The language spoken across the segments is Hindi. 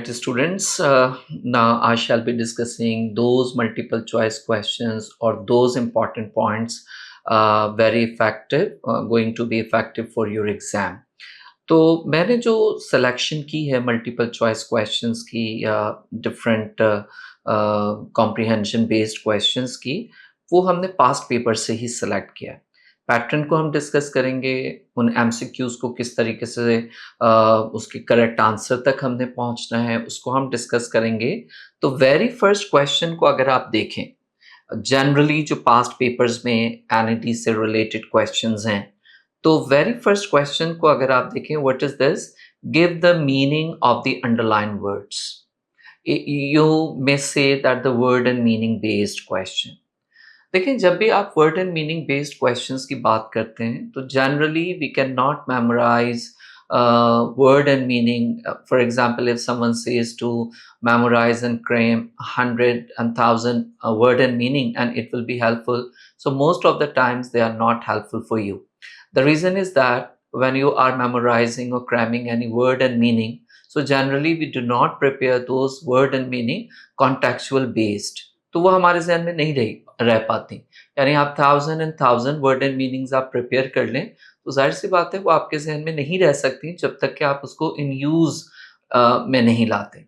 Alright, students. Now I shall be discussing those multiple choice questions or those important points very effective, going to be effective for your exam. तो मैंने जो सिलेक्शन की है मल्टीपल चॉइस क्वेश्चंस की या डिफरेंट कॉम्प्रिहेंशन बेस्ड क्वेश्चंस की, वो हमने पास्ट पेपर से ही सिलेक्ट किया है। पैटर्न को हम डिस्कस करेंगे, उन एमसीक्यूज को किस तरीके से उसके करेक्ट आंसर तक हमने पहुंचना है उसको हम डिस्कस करेंगे। तो वेरी फर्स्ट क्वेश्चन को अगर आप देखें, जनरली जो पास्ट पेपर्स में एनईटी से रिलेटेड क्वेश्चंस हैं, तो वेरी फर्स्ट क्वेश्चन को अगर आप देखें, what is this, give the meaning of the underline words. You may say that the word and meaning based question. देखिए, जब भी आप word and meaning based questions की बात करते हैं तो generally we can not memorise word and meaning. For example, if someone says to memorize and cram 100 and 1000 word and meaning and it will be helpful, so most of the times they are not helpful for you. The reason is that when you are memorizing or cramming any word and meaning, so generally we do not prepare those word and meaning contextual based, तो वो हमारे जहन में नहीं रह पाती। यानी आप 1000 and 1000 वर्ड एंड मीनिंग्स आप प्रिपेयर कर लें तो जाहिर सी बात है वो आपके जहन में नहीं रह सकती जब तक कि आप उसको इन यूज में नहीं लाते।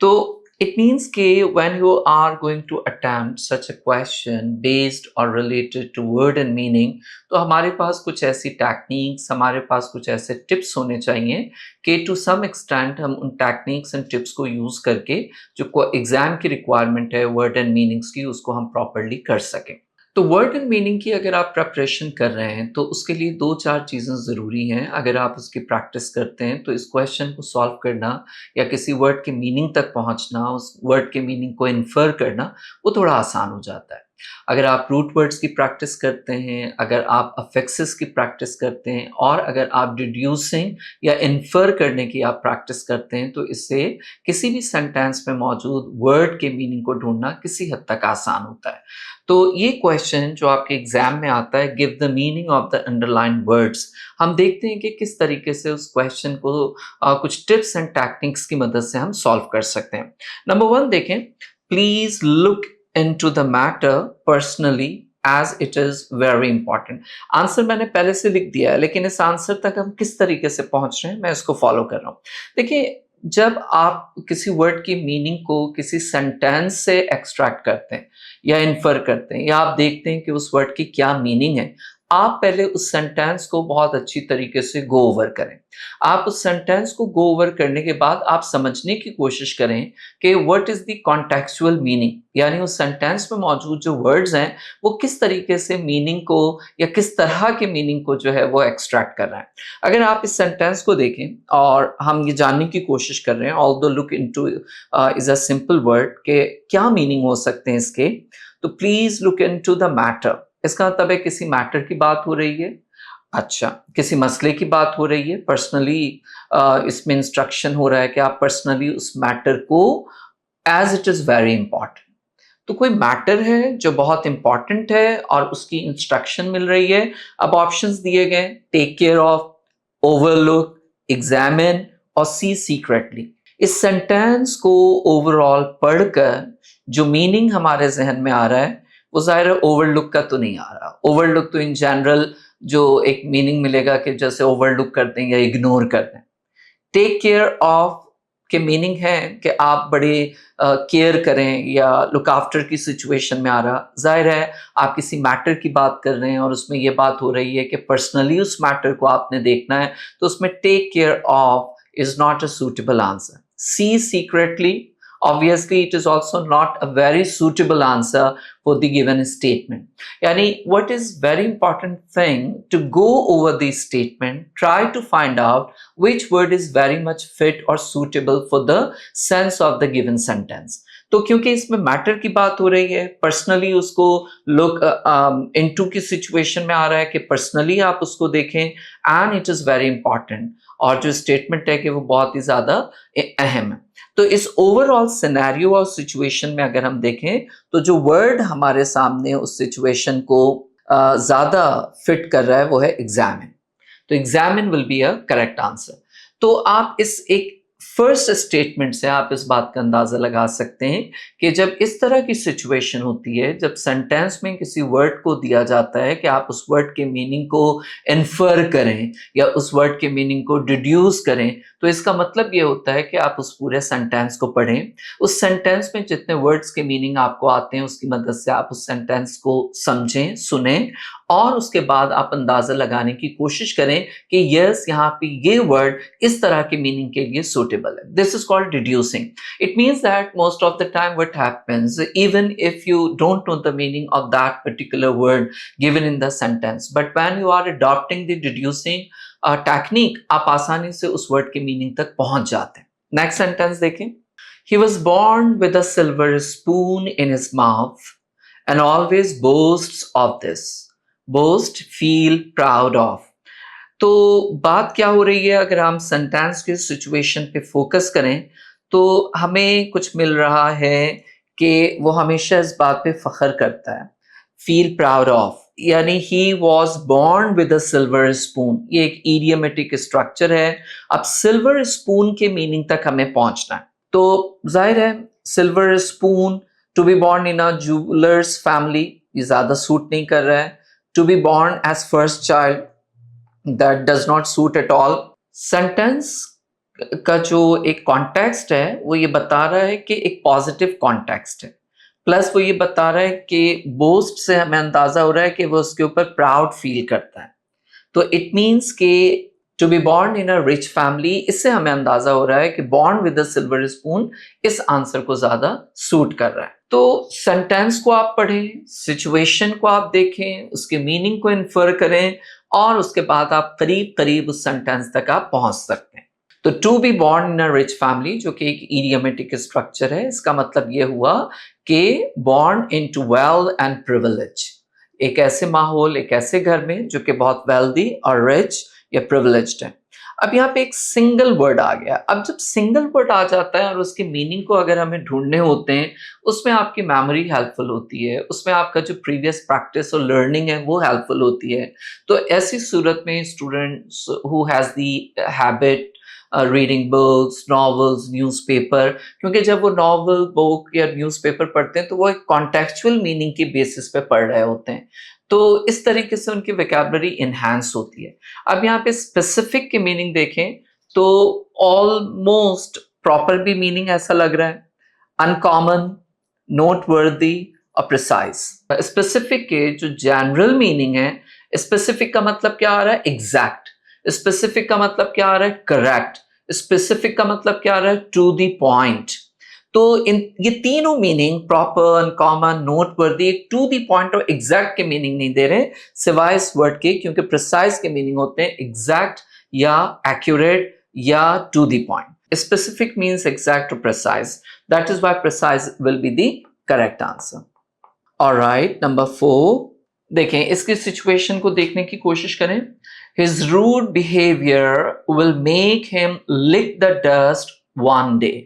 तो it means कि when you are going to attempt such a question based or related to word and meaning, तो हमारे पास कुछ ऐसी टेक्निक्स, हमारे पास कुछ ऐसे टिप्स होने चाहिए कि टू सम एक्सटेंट हम उन टेक्निक्स एंड टिप्स को यूज करके जो एग्जाम की रिक्वायरमेंट है वर्ड एंड मीनिंग्स की, उसको हम प्रॉपरली कर सकें। तो वर्ड एंड मीनिंग की अगर आप प्रिपरेशन कर रहे हैं तो उसके लिए 2-4 चीज़ें ज़रूरी हैं। अगर आप उसकी प्रैक्टिस करते हैं तो इस क्वेश्चन को सॉल्व करना या किसी वर्ड के मीनिंग तक पहुंचना, उस वर्ड के मीनिंग को इन्फर करना, वो थोड़ा आसान हो जाता है। अगर आप रूट वर्ड्स की प्रैक्टिस करते हैं, अगर आप अफिक्सेस की प्रैक्टिस करते हैं और अगर आप डिड्यूसिंग या इन्फर करने की आप प्रैक्टिस करते हैं तो इससे किसी भी सेंटेंस में मौजूद वर्ड के मीनिंग को ढूंढना किसी हद तक आसान होता है। तो ये क्वेश्चन जो आपके एग्जाम में आता है, give the meaning of the underline words, हम देखते हैं कि किस तरीके से उस क्वेश्चन को कुछ टिप्स एंड टेक्निक्स की मदद से हम सॉल्व कर सकते हैं। नंबर 1 देखें, please look into the matter personally as it is very important. Answer मैंने पहले से लिख दिया है, लेकिन इस आंसर तक हम किस तरीके से पहुंच रहे हैं मैं इसको फॉलो कर रहा हूं। देखिए, जब आप किसी वर्ड की मीनिंग को किसी सेंटेंस से एक्सट्रैक्ट करते हैं या इन्फर करते हैं या आप देखते हैं कि उस वर्ड की क्या मीनिंग है, आप पहले उस सेंटेंस को बहुत अच्छी तरीके से गो ओवर करें। आप उस सेंटेंस को गो ओवर करने के बाद आप समझने की कोशिश करें कि what is the contextual meaning, यानी उस सेंटेंस में मौजूद जो वर्ड्स हैं वो किस तरीके से मीनिंग को या किस तरह के मीनिंग को जो है वो एक्सट्रैक्ट कर रहा है। अगर आप इस सेंटेंस को देखें और हम ये जानने की कोशिश कर रहे हैं, although look into is a simple word, के क्या मीनिंग हो सकते हैं इसके, तो please look into the matter. इसका मतलब है किसी मैटर की बात हो रही है, अच्छा किसी मसले की बात हो रही है, पर्सनली इसमें इंस्ट्रक्शन हो रहा है कि आप पर्सनली उस मैटर को as it is very important, तो कोई मैटर है जो बहुत इंपॉर्टेंट है और उसकी इंस्ट्रक्शन मिल रही है। अब ऑप्शंस दिए गए, take care of, overlook, examine और सी सीक्रेटली। इस सेंटेंस को ओवरऑल पढ़कर जो मीनिंग हमारे जहन में आ रहा है वो जाहिर है ओवरलुक का तो नहीं आ रहा। ओवरलुक तो इन जनरल जो एक मीनिंग मिलेगा कि जैसे ओवरलुक कर दें या इग्नोर कर दें। टेक केयर ऑफ के मीनिंग है कि आप बड़े केयर करें या लुक आफ्टर की सिचुएशन में आ रहा। जाहिर है आप किसी मैटर की बात कर रहे हैं और उसमें ये बात हो रही है कि पर्सनली उस मैटर को आपने देखना है, तो उसमें take care of is not a suitable answer. See secretly, obviously it is also not a very suitable answer for the given statement. Yani what is very important thing to go over the statement, try to find out which word is very much fit or suitable for the sense of the given sentence. तो क्योंकि इसमें मैटर की बात हो रही है, पर्सनली उसको लुक इनटू की सिचुएशन में आ रहा है कि पर्सनली आप उसको देखें and it is very important, और जो स्टेटमेंट है कि वो बहुत ही ज्यादा अहम है। तो इस ओवरऑल सिनेरियो और सिचुएशन में अगर हम देखें तो जो वर्ड हमारे सामने उस सिचुएशन को ज्यादा फिट कर रहा है वो है एग्जामिन। तो examine will be a correct answer. तो आप इस एक फर्स्ट स्टेटमेंट से आप इस बात का अंदाजा लगा सकते हैं कि जब इस तरह की सिचुएशन होती है, जब सेंटेंस में किसी वर्ड को दिया जाता है कि आप उस वर्ड के मीनिंग को इन्फर करें या उस वर्ड के मीनिंग को डिड्यूस करें, तो इसका मतलब ये होता है कि आप उस पूरे सेंटेंस को पढ़ें, उस सेंटेंस में जितने वर्ड्स के मीनिंग आपको आते हैं उसकी मदद से आप उस सेंटेंस को समझें, सुनें और उसके बाद आप अंदाजा लगाने की कोशिश करें कि यस, यहाँ पे ये वर्ड इस तरह के मीनिंग के लिए suitable है. This is called deducing. It means that most of the time what happens, even if you don't know the meaning of that particular word given in the sentence, but when you are adopting the deducing technique, आप आसानी से उस वर्ड के मीनिंग तक पहुंच जाते हैं. नेक्स्ट सेंटेंस देखें. He was born with a silver spoon in his mouth and always boasts of this. Boast, feel proud of. तो बात क्या हो रही है, अगर हम सेंटेंस के सिचुएशन पे फोकस करें तो हमें कुछ मिल रहा है कि वो हमेशा इस बात पे फख्र करता है. फील प्राउड ऑफ यानी he was born with a silver spoon, ये एक इडियमेटिक स्ट्रक्चर है. अब सिल्वर स्पून के मीनिंग तक हमें पहुंचना है, तो जाहिर है silver spoon, to be born in a jewellers family, ये ज्यादा सूट नहीं कर रहा है. To be born as first child, that does not suit at all. Sentence का जो एक कॉन्टेक्स्ट है वो ये बता रहा है कि एक पॉजिटिव कॉन्टेक्स्ट है, प्लस वो ये बता रहा है कि बोस्ट से हमें अंदाजा हो रहा है कि वो उसके ऊपर प्राउड फील करता है. तो इट मीन्स कि to be born in a rich family, इससे हमें अंदाजा हो रहा है कि born with a silver spoon इस आंसर को ज्यादा सूट कर रहा है. तो सेंटेंस को आप पढ़ें, सिचुएशन को आप देखें, उसके मीनिंग को इन्फर करें और उसके बाद आप करीब करीब उस सेंटेंस तक आप पहुंच सकते हैं. तो to be born in a rich family जो कि एक इडियमेटिक स्ट्रक्चर है, इसका मतलब ये हुआ कि born into wealth and privilege, एक ऐसे माहौल, एक ऐसे घर में जो कि बहुत वेल्दी और रिच या प्रिविलेज्ड है. अब यहाँ पे एक सिंगल वर्ड आ गया. अब जब सिंगल वर्ड आ जाता है और उसके मीनिंग को अगर हमें ढूंढने होते हैं, उसमें आपकी मेमोरी हेल्पफुल होती है, उसमें आपका जो प्रीवियस प्रैक्टिस और लर्निंग है वो हेल्पफुल होती है. तो ऐसी सूरत में students who has the habit reading books, novels, newspaper, क्योंकि जब वो नॉवल, बुक या न्यूज़पेपर पढ़ते हैं तो वो एक कॉन्टेक्चुअल मीनिंग की बेसिस पे पढ़ रहे होते हैं, तो इस तरीके से उनकी वोकैबुलरी इन्हांस होती है. अब यहाँ पे स्पेसिफिक की मीनिंग देखें तो ऑलमोस्ट प्रॉपर भी मीनिंग ऐसा लग रहा है, अनकॉमन, नोटवर्दी और प्रिसाइज. स्पेसिफिक के जो जनरल मीनिंग है, स्पेसिफिक का मतलब क्या आ रहा है, एग्जैक्ट. स्पेसिफिक का मतलब क्या आ रहा है, करेक्ट. स्पेसिफिक का मतलब क्या आ रहा है, टू द पॉइंट. तो इन ये तीनों meaning, proper, uncommon, noteworthy, to the point और एग्जैक्ट के मीनिंग नहीं दे रहे सिवाय इस वर्ड के, क्योंकि प्रिसाइज के मीनिंग होते हैं एग्जैक्ट या एक्यूरेट या to the point. Specific means exact और precise. That is why precise will be the correct answer. Alright, number 4 देखें, इसकी सिचुएशन को देखने की कोशिश करें. His rude behavior will make him lick the dust one day.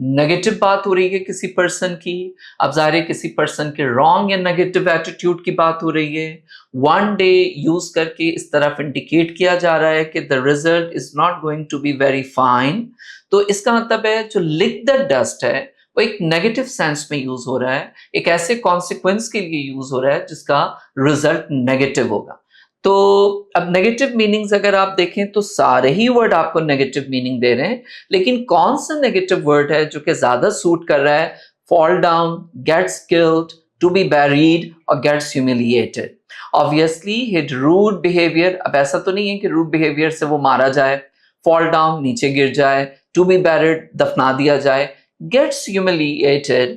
Negative बात हो रही है किसी पर्सन की. अब जाहिर है किसी पर्सन के रॉन्ग या नेगेटिव एटीट्यूड की बात हो रही है. वन डे यूज करके इस तरफ इंडिकेट किया जा रहा है कि the result is not going to be very fine. तो इसका मतलब है जो लिक द डस्ट है वो एक नेगेटिव सेंस में यूज हो रहा है, एक ऐसे कॉन्सिक्वेंस के लिए यूज हो रहा है जिसका रिजल्ट नेगेटिव होगा. तो अब नेगेटिव मीनिंग्स अगर आप देखें तो सारे ही वर्ड आपको नेगेटिव मीनिंग दे रहे हैं, लेकिन कौन सा नेगेटिव वर्ड है जो कि ज्यादा सूट कर रहा है, fall down, gets killed, to be buried और gets humiliated. Obviously hid rude behaviour, अब ऐसा तो नहीं है कि रूड बिहेवियर से वो मारा जाए, फॉल डाउन नीचे गिर जाए, टू बी बैरिड दफना दिया जाए, gets humiliated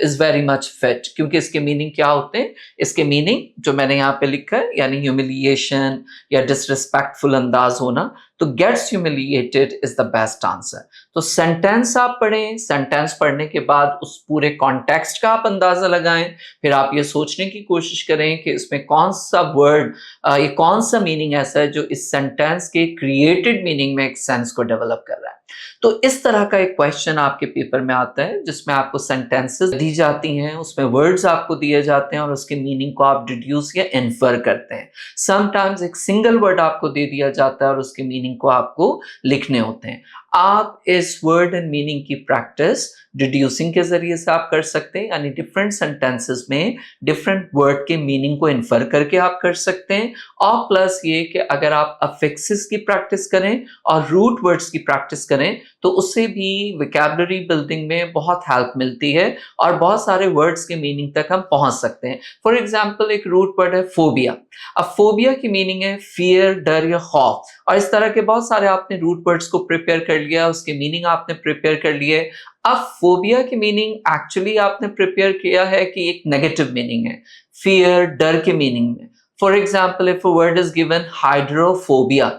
is very much fit, क्योंकि इसके मीनिंग क्या होते हैं, इसके मीनिंग जो मैंने यहाँ पे लिखा है यानी ह्यूमिलिएशन या डिसरिस्पेक्टफुल अंदाज होना, तो gets humiliated is the best answer. तो सेंटेंस आप पढ़ें, सेंटेंस पढ़ने के बाद उस पूरे कॉन्टेक्स्ट का आप अंदाजा लगाएं, फिर आप ये सोचने की कोशिश करें कि इसमें कौन सा वर्ड, ये कौन सा मीनिंग ऐसा है जो इस सेंटेंस के क्रिएटेड मीनिंग में एक सेंस को डेवलप कर रहा है. तो इस तरह का एक क्वेश्चन आपके पेपर में आता है जिसमें आपको सेंटेंसेस दी जाती हैं, उसमें वर्ड्स आपको दिए जाते हैं और उसके मीनिंग को आप डिड्यूस या इन्फर करते हैं. समटाइम्स एक सिंगल वर्ड आपको दे दिया जाता है और उसके मीनिंग को आपको लिखने होते हैं. आप इस वर्ड एंड मीनिंग की प्रैक्टिस डिड्यूसिंग के जरिए से आप कर सकते हैं, यानी डिफरेंट सेंटेंसेस में डिफरेंट वर्ड के मीनिंग को इन्फर करके आप कर सकते हैं। और प्लस ये कि अगर आप अफिक्सेस की प्रैक्टिस करें और रूट वर्ड्स की प्रैक्टिस करें तो उससे भी वोकैबुलरी बिल्डिंग में बहुत हेल्प मिलती है और बहुत सारे वर्ड्स के मीनिंग तक हम पहुंच सकते हैं। फॉर एग्जाम्पल एक रूट वर्ड है फोबिया। अब फोबिया की मीनिंग है फियर, डर या खौफ, और इस तरह के बहुत सारे आपने रूट वर्ड्स को प्रिपेयर कर लिया, उसके मीनिंग आपने प्रिपेयर कर लिए। अब फोबिया की मीनिंग एक्चुअली आपने प्रिपेयर किया है कि एक नेगेटिव मीनिंग है, फियर, डर के मीनिंग में। For example if a word is given hydrophobia,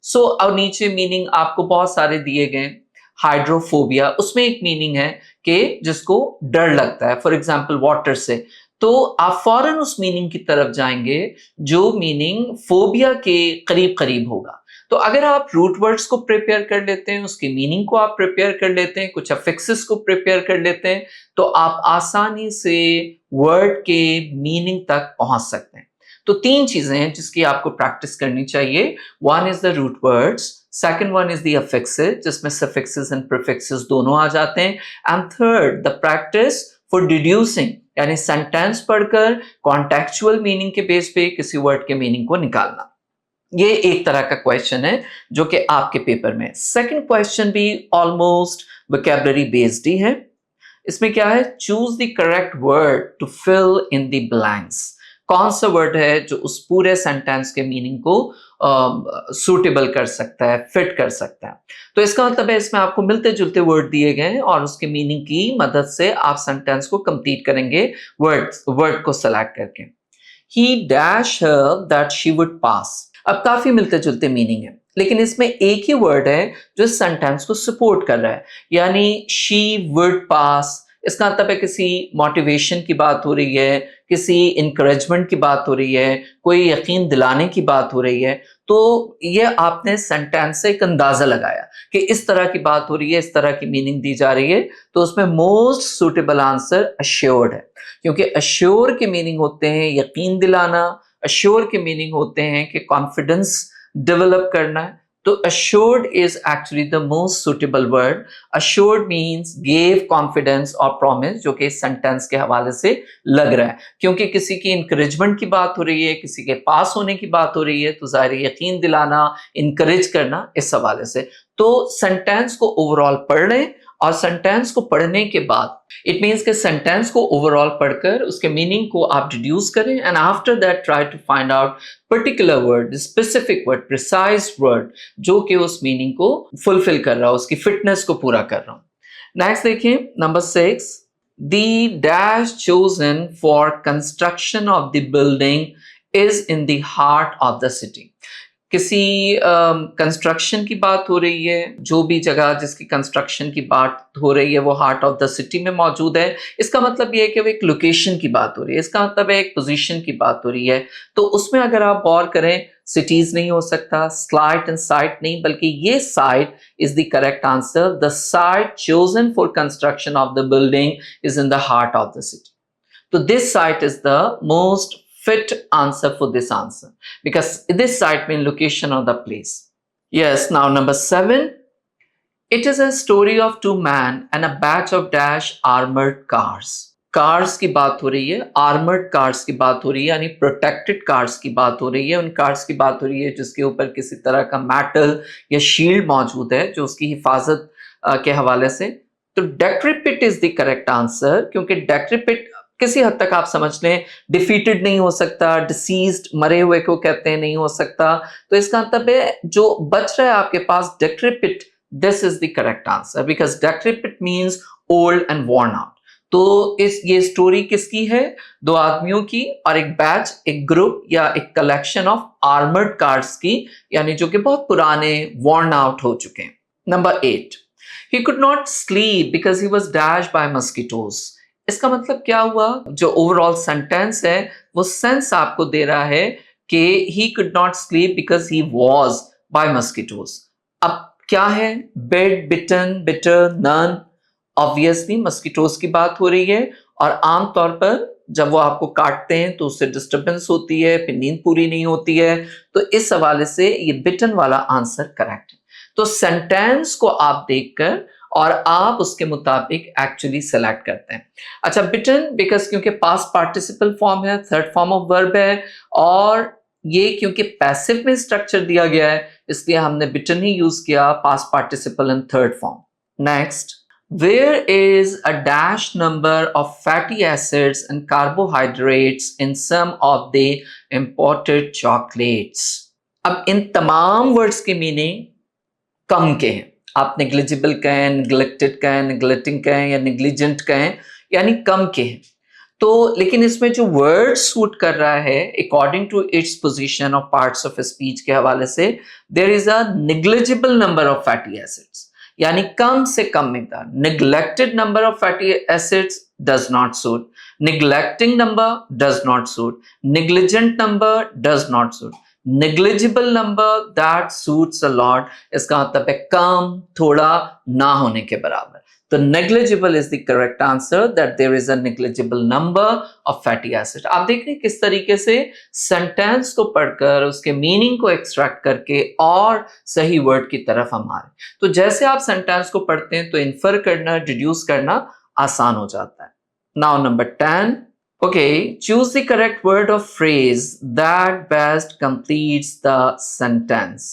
so अब नीचे मीनिंग आपको बहुत सारे दिए गए। हाइड्रोफोबिया उसमें एक मीनिंग है कि जिसको डर लगता है, फॉर एग्जाम्पल वाटर से, तो आप फौरन उस मीनिंग की तरफ जाएंगे जो मीनिंग फोबिया के करीब करीब होगा। तो अगर आप रूट वर्ड्स को प्रिपेयर कर लेते हैं, उसकी मीनिंग को आप प्रिपेयर कर लेते हैं, कुछ अफिक्सेस को प्रिपेयर कर लेते हैं, तो आप आसानी से वर्ड के मीनिंग तक पहुंच सकते हैं। तो तीन चीजें हैं जिसकी आपको प्रैक्टिस करनी चाहिए। One is the root words, second one is the affixes जिसमें सफिक्सेस एंड प्रीफिक्सेस दोनों आ जाते हैं, and third the practice for deducing, यानी सेंटेंस पढ़कर कॉन्टेक्चुअल मीनिंग के बेस पे किसी वर्ड के मीनिंग को निकालना। ये एक तरह का क्वेश्चन है जो कि आपके पेपर में। सेकंड क्वेश्चन भी ऑलमोस्ट वोकैबुलरी बेस्ड ही है। इसमें क्या है, choose the correct word to fill in the blanks. कौन सा वर्ड है जो उस पूरे सेंटेंस के मीनिंग को सूटेबल कर सकता है, फिट कर सकता है। तो इसका मतलब है इसमें आपको मिलते जुलते वर्ड दिए गए हैं और उसके मीनिंग की मदद से आप सेंटेंस को कंप्लीट करेंगे वर्ड को सेलेक्ट करके। He dash her that she would pass। अब काफी मिलते जुलते मीनिंग है, लेकिन इसमें एक ही वर्ड है जो इस सेंटेंस को सपोर्ट कर रहा है, यानी she would pass। इसका मतलब है किसी मोटिवेशन की बात हो रही है, किसी इंकरेजमेंट की बात हो रही है, कोई यकीन दिलाने की बात हो रही है। तो ये आपने सेंटेंस से एक अंदाजा लगाया कि इस तरह की बात हो रही है, इस तरह की मीनिंग दी जा रही है, तो उसमें मोस्ट सुटेबल आंसर अश्योर्ड है, क्योंकि अश्योर के मीनिंग होते हैं यकीन दिलाना, अश्योर के मीनिंग होते हैं कि कॉन्फिडेंस डेवलप करना है। तो assured is actually the most suitable word। assured means gave confidence और promise, जो कि इस सेंटेंस के हवाले से लग रहा है, क्योंकि किसी की इंकरेजमेंट की बात हो रही है, किसी के पास होने की बात हो रही है, तो जाहिर यकीन दिलाना, इंकरेज करना, इस हवाले से। तो सेंटेंस को ओवरऑल पढ़ लें और सेंटेंस को पढ़ने के बाद इट मीन्स के सेंटेंस को ओवरऑल पढ़कर उसके मीनिंग को आप डिड्यूस करें, and after that try to find out particular word, specific word, precise word जो कि उस मीनिंग को फुलफिल कर रहा हो, उसकी फिटनेस को पूरा कर रहा हो। नेक्स्ट देखिए number 6, the dash chosen for construction of the building is in the heart of the city. किसी कंस्ट्रक्शन की बात हो रही है, जो भी जगह जिसकी कंस्ट्रक्शन की बात हो रही है वो हार्ट ऑफ द सिटी में मौजूद है। इसका मतलब ये है कि वो एक लोकेशन की बात हो रही है, इसका मतलब है एक पोजीशन की बात हो रही है। तो उसमें अगर आप गौर करें, सिटीज नहीं हो सकता, स्लाइट एंड साइट नहीं, बल्कि ये site is the correct answer. The site chosen for construction of the building is in the heart of the city. तो this site is the most fit answer for this answer, because this site means location of the place. Yes, now number 7, it is a story of two men and a batch of dash armored cars। Cars की बात हो रही है, आर्मर्ड कार्स की बात हो रही है, यानी प्रोटेक्टेड कार्स की बात हो रही है, उन कार्स की बात हो रही है जिसके ऊपर किसी तरह का मेटल या शील्ड मौजूद है जो उसकी हिफाजत के हवाले से। तो डेक्रेपिट इज द करेक्ट आंसर, क्योंकि डेक्रेपिट किसी हद तक आप समझ लें डिफीटेड नहीं हो सकता, डिसीज्ड मरे हुए को कहते हैं नहीं हो सकता। तो इसका मतलब है जो बच रहा है आपके पास decrepit, this is the correct answer, because decrepit means old and worn out. तो ये स्टोरी किसकी है, दो आदमियों की और एक बैच, एक ग्रुप या एक कलेक्शन ऑफ आर्मर्ड कार्स की, यानी जो कि बहुत पुराने, वॉर्न आउट हो चुके हैं। Number 8, he could not sleep because he was dashed by mosquitoes। इसका मतलब क्या हुआ, जो ओवरऑल सेंटेंस है वो सेंस आपको दे रहा है कि he could not sleep because he was by mosquitoes। अब क्या है, bed, bitten, bitter, none। Obviously mosquitoes की बात हो रही है, और आमतौर पर जब वो आपको काटते हैं तो उससे डिस्टर्बेंस होती है, फिर नींद पूरी नहीं होती है। तो इस हवाले से ये बिटन वाला आंसर करेक्ट है। तो सेंटेंस को आप देखकर और आप उसके मुताबिक एक्चुअली सेलेक्ट करते हैं। अच्छा, बिटन बिकॉज क्योंकि पास्ट पार्टिसिपल फॉर्म है, थर्ड फॉर्म ऑफ वर्ब है, और ये क्योंकि पैसिव में स्ट्रक्चर दिया गया है, इसलिए हमने बिटन ही यूज किया, past participle in third form. Next, where is a dash number of fatty acids and carbohydrates in some of the imported chocolates? अब इन तमाम वर्ड्स के मीनिंग कम के हैं। आप नेग्लिजिबल कहें, नेग्लेक्टेड कहें, नेग्लेक्टिंग कहें या नेग्लिजेंट कहें, यानी कम के हैं। तो लेकिन इसमें जो वर्ड सूट कर रहा है according to its position of parts of speech के हवाले से, there is a negligible number of fatty acids, यानी कम से कम मिकदार। Neglected number of fatty acids does not suit, neglecting number does not suit, negligent number does not suit, negligible number that suits a lot, इसका मतलब है कम, थोड़ा, ना होने के बराबर। तो negligible is the correct answer, that there is a negligible number of fatty acid। आप देख रहे हैं किस तरीके से सेंटेंस को पढ़कर उसके मीनिंग को एक्सट्रैक्ट करके और सही वर्ड की तरफ हम आ रहे हैं। तो जैसे आप सेंटेंस को पढ़ते हैं तो इन्फर करना, डिड्यूस करना आसान हो जाता है। Now number 10, okay, choose the correct word or phrase that best completes the sentence।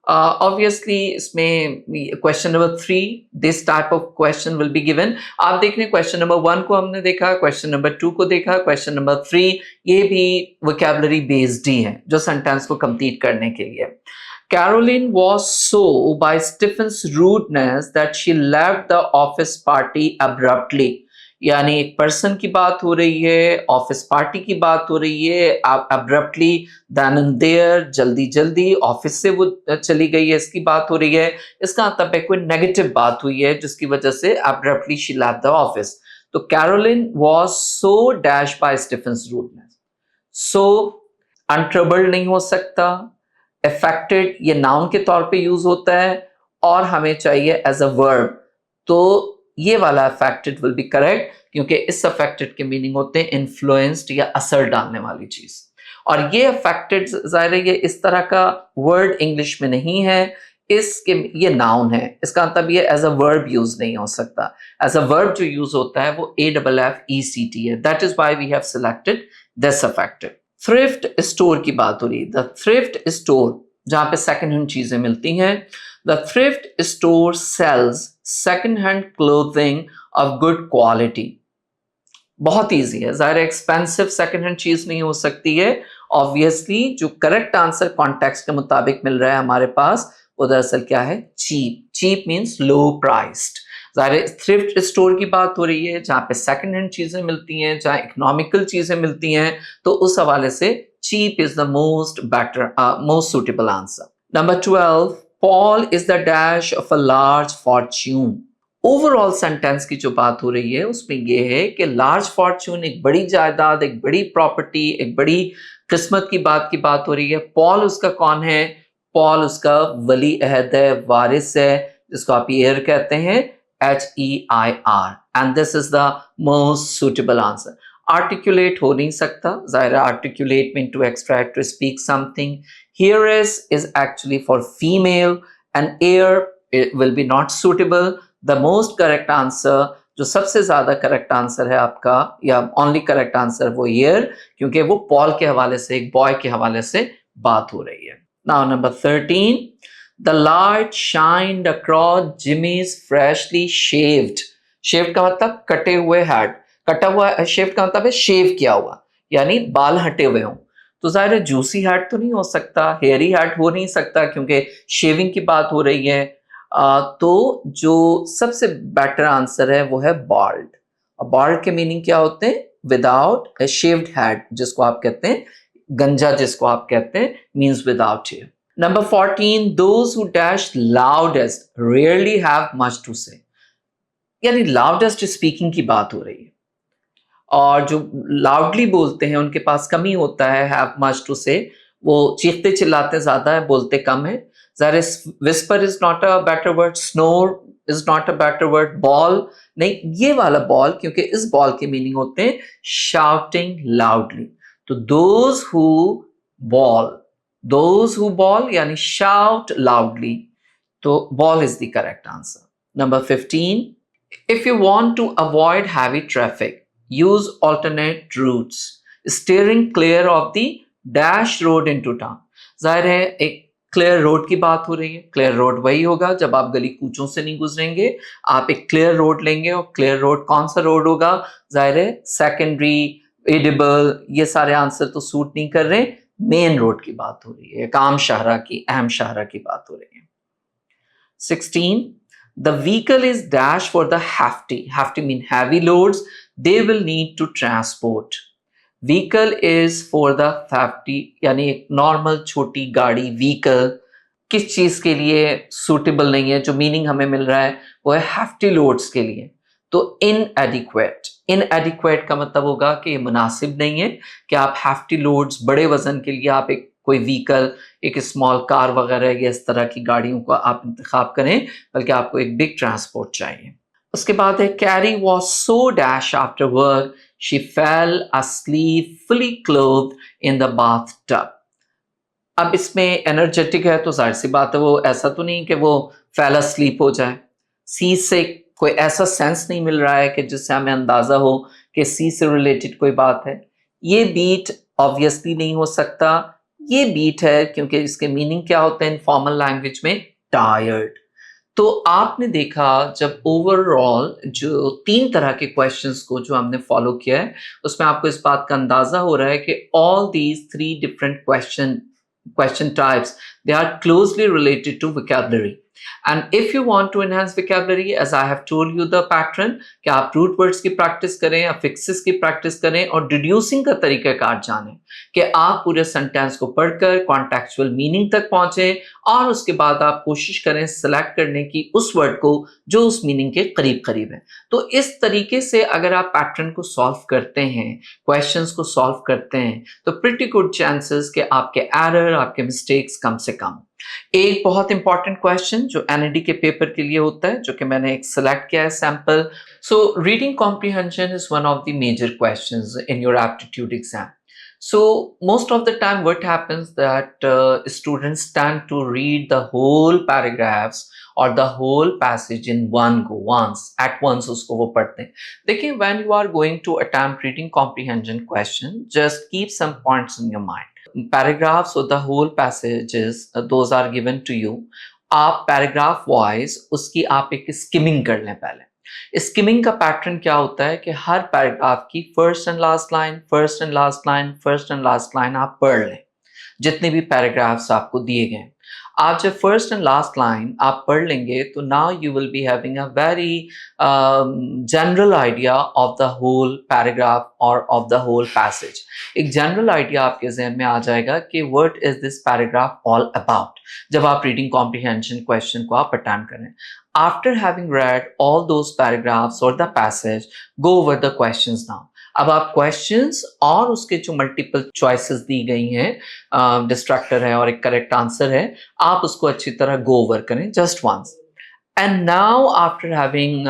Obviously इसमें question number 3 this type of question will be given। आप देख रहे हैं क्वेश्चन नंबर 1 को हमने देखा, क्वेश्चन नंबर 2 को देखा, क्वेश्चन नंबर 3 ये भी वोकैबुलरी बेस्ड ही है जो सेंटेंस को कंप्लीट करने के लिए। Caroline was so by Stephen's rudeness that she left the office party abruptly। यानी एक पर्सन की बात हो रही है, ऑफिस पार्टी की बात हो रही है, अब्रप्टली, देन एंड देयर, जल्दी जल्दी ऑफिस से वो चली गई है, इसकी बात हो रही है। इसका मतलब है कोई नेगेटिव बात हुई है जिसकी वजह से abruptly she left the office. तो Caroline was so dash by Stephen's rudeness. So untroubled नहीं हो सकता, अफेक्टेड ये नाउन के तौर पे यूज होता है और हमें चाहिए एज अ वर्ब। तो ये वाला अफेक्टेड विल बी करेक्ट, क्योंकि इस अफेक्टेड के मीनिंग होते हैं इन्फ्लुएंस्ड या असर डालने वाली चीज। और ये अफेक्टेड जाहिर है ये इस तरह का वर्ड इंग्लिश में नहीं है, इसके ये नाउन है, इसका मतलब ये एज अ वर्ब यूज नहीं हो सकता। एज अ वर्ब जो यूज होता है वो AFFECT है, that is why we have selected this affected. Thrift store की बात हो रही है, द थ्रिफ्ट स्टोर जहां पे सेकंड हैंड चीजें मिलती हैं। The thrift store sells second-hand clothing of good quality। बहुत इजी है, ज़ाहिर एक्सपेंसिव सेकंड हैंड चीज नहीं हो सकती है। ऑब्वियसली जो करेक्ट आंसर कॉन्टेक्स्ट के मुताबिक मिल रहा है हमारे पास वो दरअसल क्या है, चीप। चीप मींस लो प्राइस्ड। ज़ाहिर थ्रिफ्ट स्टोर की बात हो रही है जहाँ पे सेकंड हैंड चीजें मिलती हैं, जहाँ इकोनॉमिकल चीजें मिलती हैं, तो उस हवाले से cheap is the most suitable answer. Number 12, Paul is the dash of a large fortune। Overall sentence की जो बात हो रही है उसमें यह है कि लार्ज फॉर्च्यून, एक बड़ी जायदाद, एक बड़ी प्रॉपर्टी, एक बड़ी किस्मत की बात हो रही है। पॉल उसका कौन है? पॉल उसका वली अहद है, वारिस है, जिसको आप ईयर कहते हैं, HEIR, and this is the most suitable answer. Articulate हो नहीं सकता, जाहिर articulate mean to extract, to speak something. Heiress is actually for female and heir will be not suitable। The most correct answer, जो सबसे ज्यादा करेक्ट आंसर है आपका या ओनली करेक्ट आंसर वो heir, क्योंकि वो पॉल के हवाले से, एक बॉय के हवाले से बात हो रही है। Now number 13, the light shined across Jimmy's freshly shaved। shaved का मतलब कटे हुए head, कटा हुआ, shaved का मतलब है शेव किया हुआ, यानी बाल हटे हुए हों। तो जाहिर है जूसी हैट तो नहीं हो सकता, हेयरी हैट हो नहीं सकता, क्योंकि शेविंग की बात हो रही है। तो जो सबसे बेटर आंसर है वो है बाल्ड। बाल्ड के मीनिंग क्या होते हैं? विदाउट ए शेव्ड हेड, जिसको आप कहते हैं गंजा, जिसको आप कहते हैं, means without heir. Number 14, those who dash loudest rarely have much to say. यानी लाउडेस्ट स्पीकिंग की बात हो रही है, और जो लाउडली बोलते हैं उनके पास कमी होता है, हैव मच टू से, वो चीखते चिल्लाते ज्यादा है, बोलते कम है। ज़ाहिर whisper is not a better word, snore is not a better word, ball नहीं, ये वाला बॉल, क्योंकि इस बॉल के मीनिंग होते हैं शाउटिंग लाउडली। तो दोज हु बॉल यानी शाउट लाउडली, तो ball is the correct answer. Number 15, if you want to avoid heavy traffic, use alternate routes, steering clear of the dash road into town. जाहिर है एक क्लियर रोड की बात हो रही है। क्लियर रोड वही होगा जब आप गली कूचों से नहीं गुजरेंगे, आप एक क्लियर रोड लेंगे। और क्लियर रोड कौन सा रोड होगा? जाहिर है सेकेंडरी, एडिबल, ये सारे आंसर तो सूट नहीं कर रहे। मेन रोड की बात हो रही है, एक आम शाहरा की, अहम शाहरा की बात हो रही है। 16, the vehicle is dash for the hefty. Hefty mean heavy loads they will need to transport. Vehicle is for the hefty, यानी एक नॉर्मल छोटी गाड़ी व्हीकल किस चीज के लिए सुटेबल नहीं है? जो मीनिंग हमें मिल रहा है वो है hefty loads के लिए। तो inadequate, inadequate का मतलब होगा कि ये मुनासिब नहीं है कि आप hefty loads, बड़े वजन के लिए आप एक कोई व्हीकल, एक स्मॉल कार वगैरह या इस तरह की गाड़ियों का आप इंतखाब करें, बल्कि आपको एक बिग ट्रांसपोर्ट चाहिए। उसके बाद है carry was so dash after work she fail asleep fully clothed in the bathtub. अब इसमें एनर्जेटिक है तो जाहिर सी बात है वो ऐसा तो नहीं कि वो फेल asleep हो जाए। सी से कोई ऐसा सेंस नहीं मिल रहा है कि जिससे हमें अंदाजा हो कि सी से रिलेटेड कोई बात है। ये बीट ऑब्वियसली नहीं हो सकता। ये बीट है क्योंकि इसके मीनिंग क्या होते हैं इनफॉर्मल लैंग्वेज में? टायर्ड। तो आपने देखा जब ओवरऑल जो 3 तरह के क्वेश्चंस को जो हमने फॉलो किया है, उसमें आपको इस बात का अंदाजा हो रहा है कि all these 3 different question types, they are closely related to vocabulary. And if you want to enhance vocabulary, as I have told you the pattern, कि आप root words की प्रैक्टिस करें, affixes की प्रैक्टिस करें और deducing का तरीकाकार जानें कि आप पूरे सेंटेंस को पढ़कर कॉन्टेक्चुअल मीनिंग तक पहुंचे और उसके बाद आप कोशिश करें सिलेक्ट करने की उस वर्ड को जो उस मीनिंग के करीब करीब है। तो इस तरीके से अगर आप पैटर्न को सॉल्व करते हैं, क्वेश्चंस को सॉल्व करते हैं, तो प्रिटी गुड चांसेस कि आपके एरर, आपके मिस्टेक्स कम से कम। एक बहुत इंपॉर्टेंट क्वेश्चन जो एनईडी के पेपर के लिए होता है, जो कि मैंने एक सिलेक्ट किया है sample. So reading comprehension is one of the major questions in your aptitude exam. So most of the time what happens that students tend to read the whole paragraphs or the whole passage in one go, at once उसको वो पढ़ते हैं। देखिए when you are going to attempt reading comprehension question, just keep some points in your mind. Paragraphs or the whole passages, those are given to you. आप paragraph wise उसकी आप एक skimming कर लें पहले। स्किमिंग का पैटर्न क्या होता है कि हर पैराग्राफ की first and last line, first and last line, first and last line आप पढ़ लें, जितने भी पैराग्राफ्स आपको दिए गए। आप जब फर्स्ट एंड लास्ट लाइन आप पढ़ लेंगे तो now you will be having a very general idea of the whole paragraph और ऑफ द होल पैसेज। एक जनरल आइडिया आपके जहन में आ जाएगा कि what is this paragraph all about, जब आप रीडिंग कॉम्प्रिहेंशन क्वेश्चन को आप अटेम्प्ट करें। After having read all those paragraphs or the passage, go over the questions now. अब आप क्वेश्चंस और उसके जो मल्टीपल चॉइसेस दी गई हैं, डिस्ट्रक्टर है और एक करेक्ट आंसर है, आप उसको अच्छी तरह गो ओवर करें just once. And now after having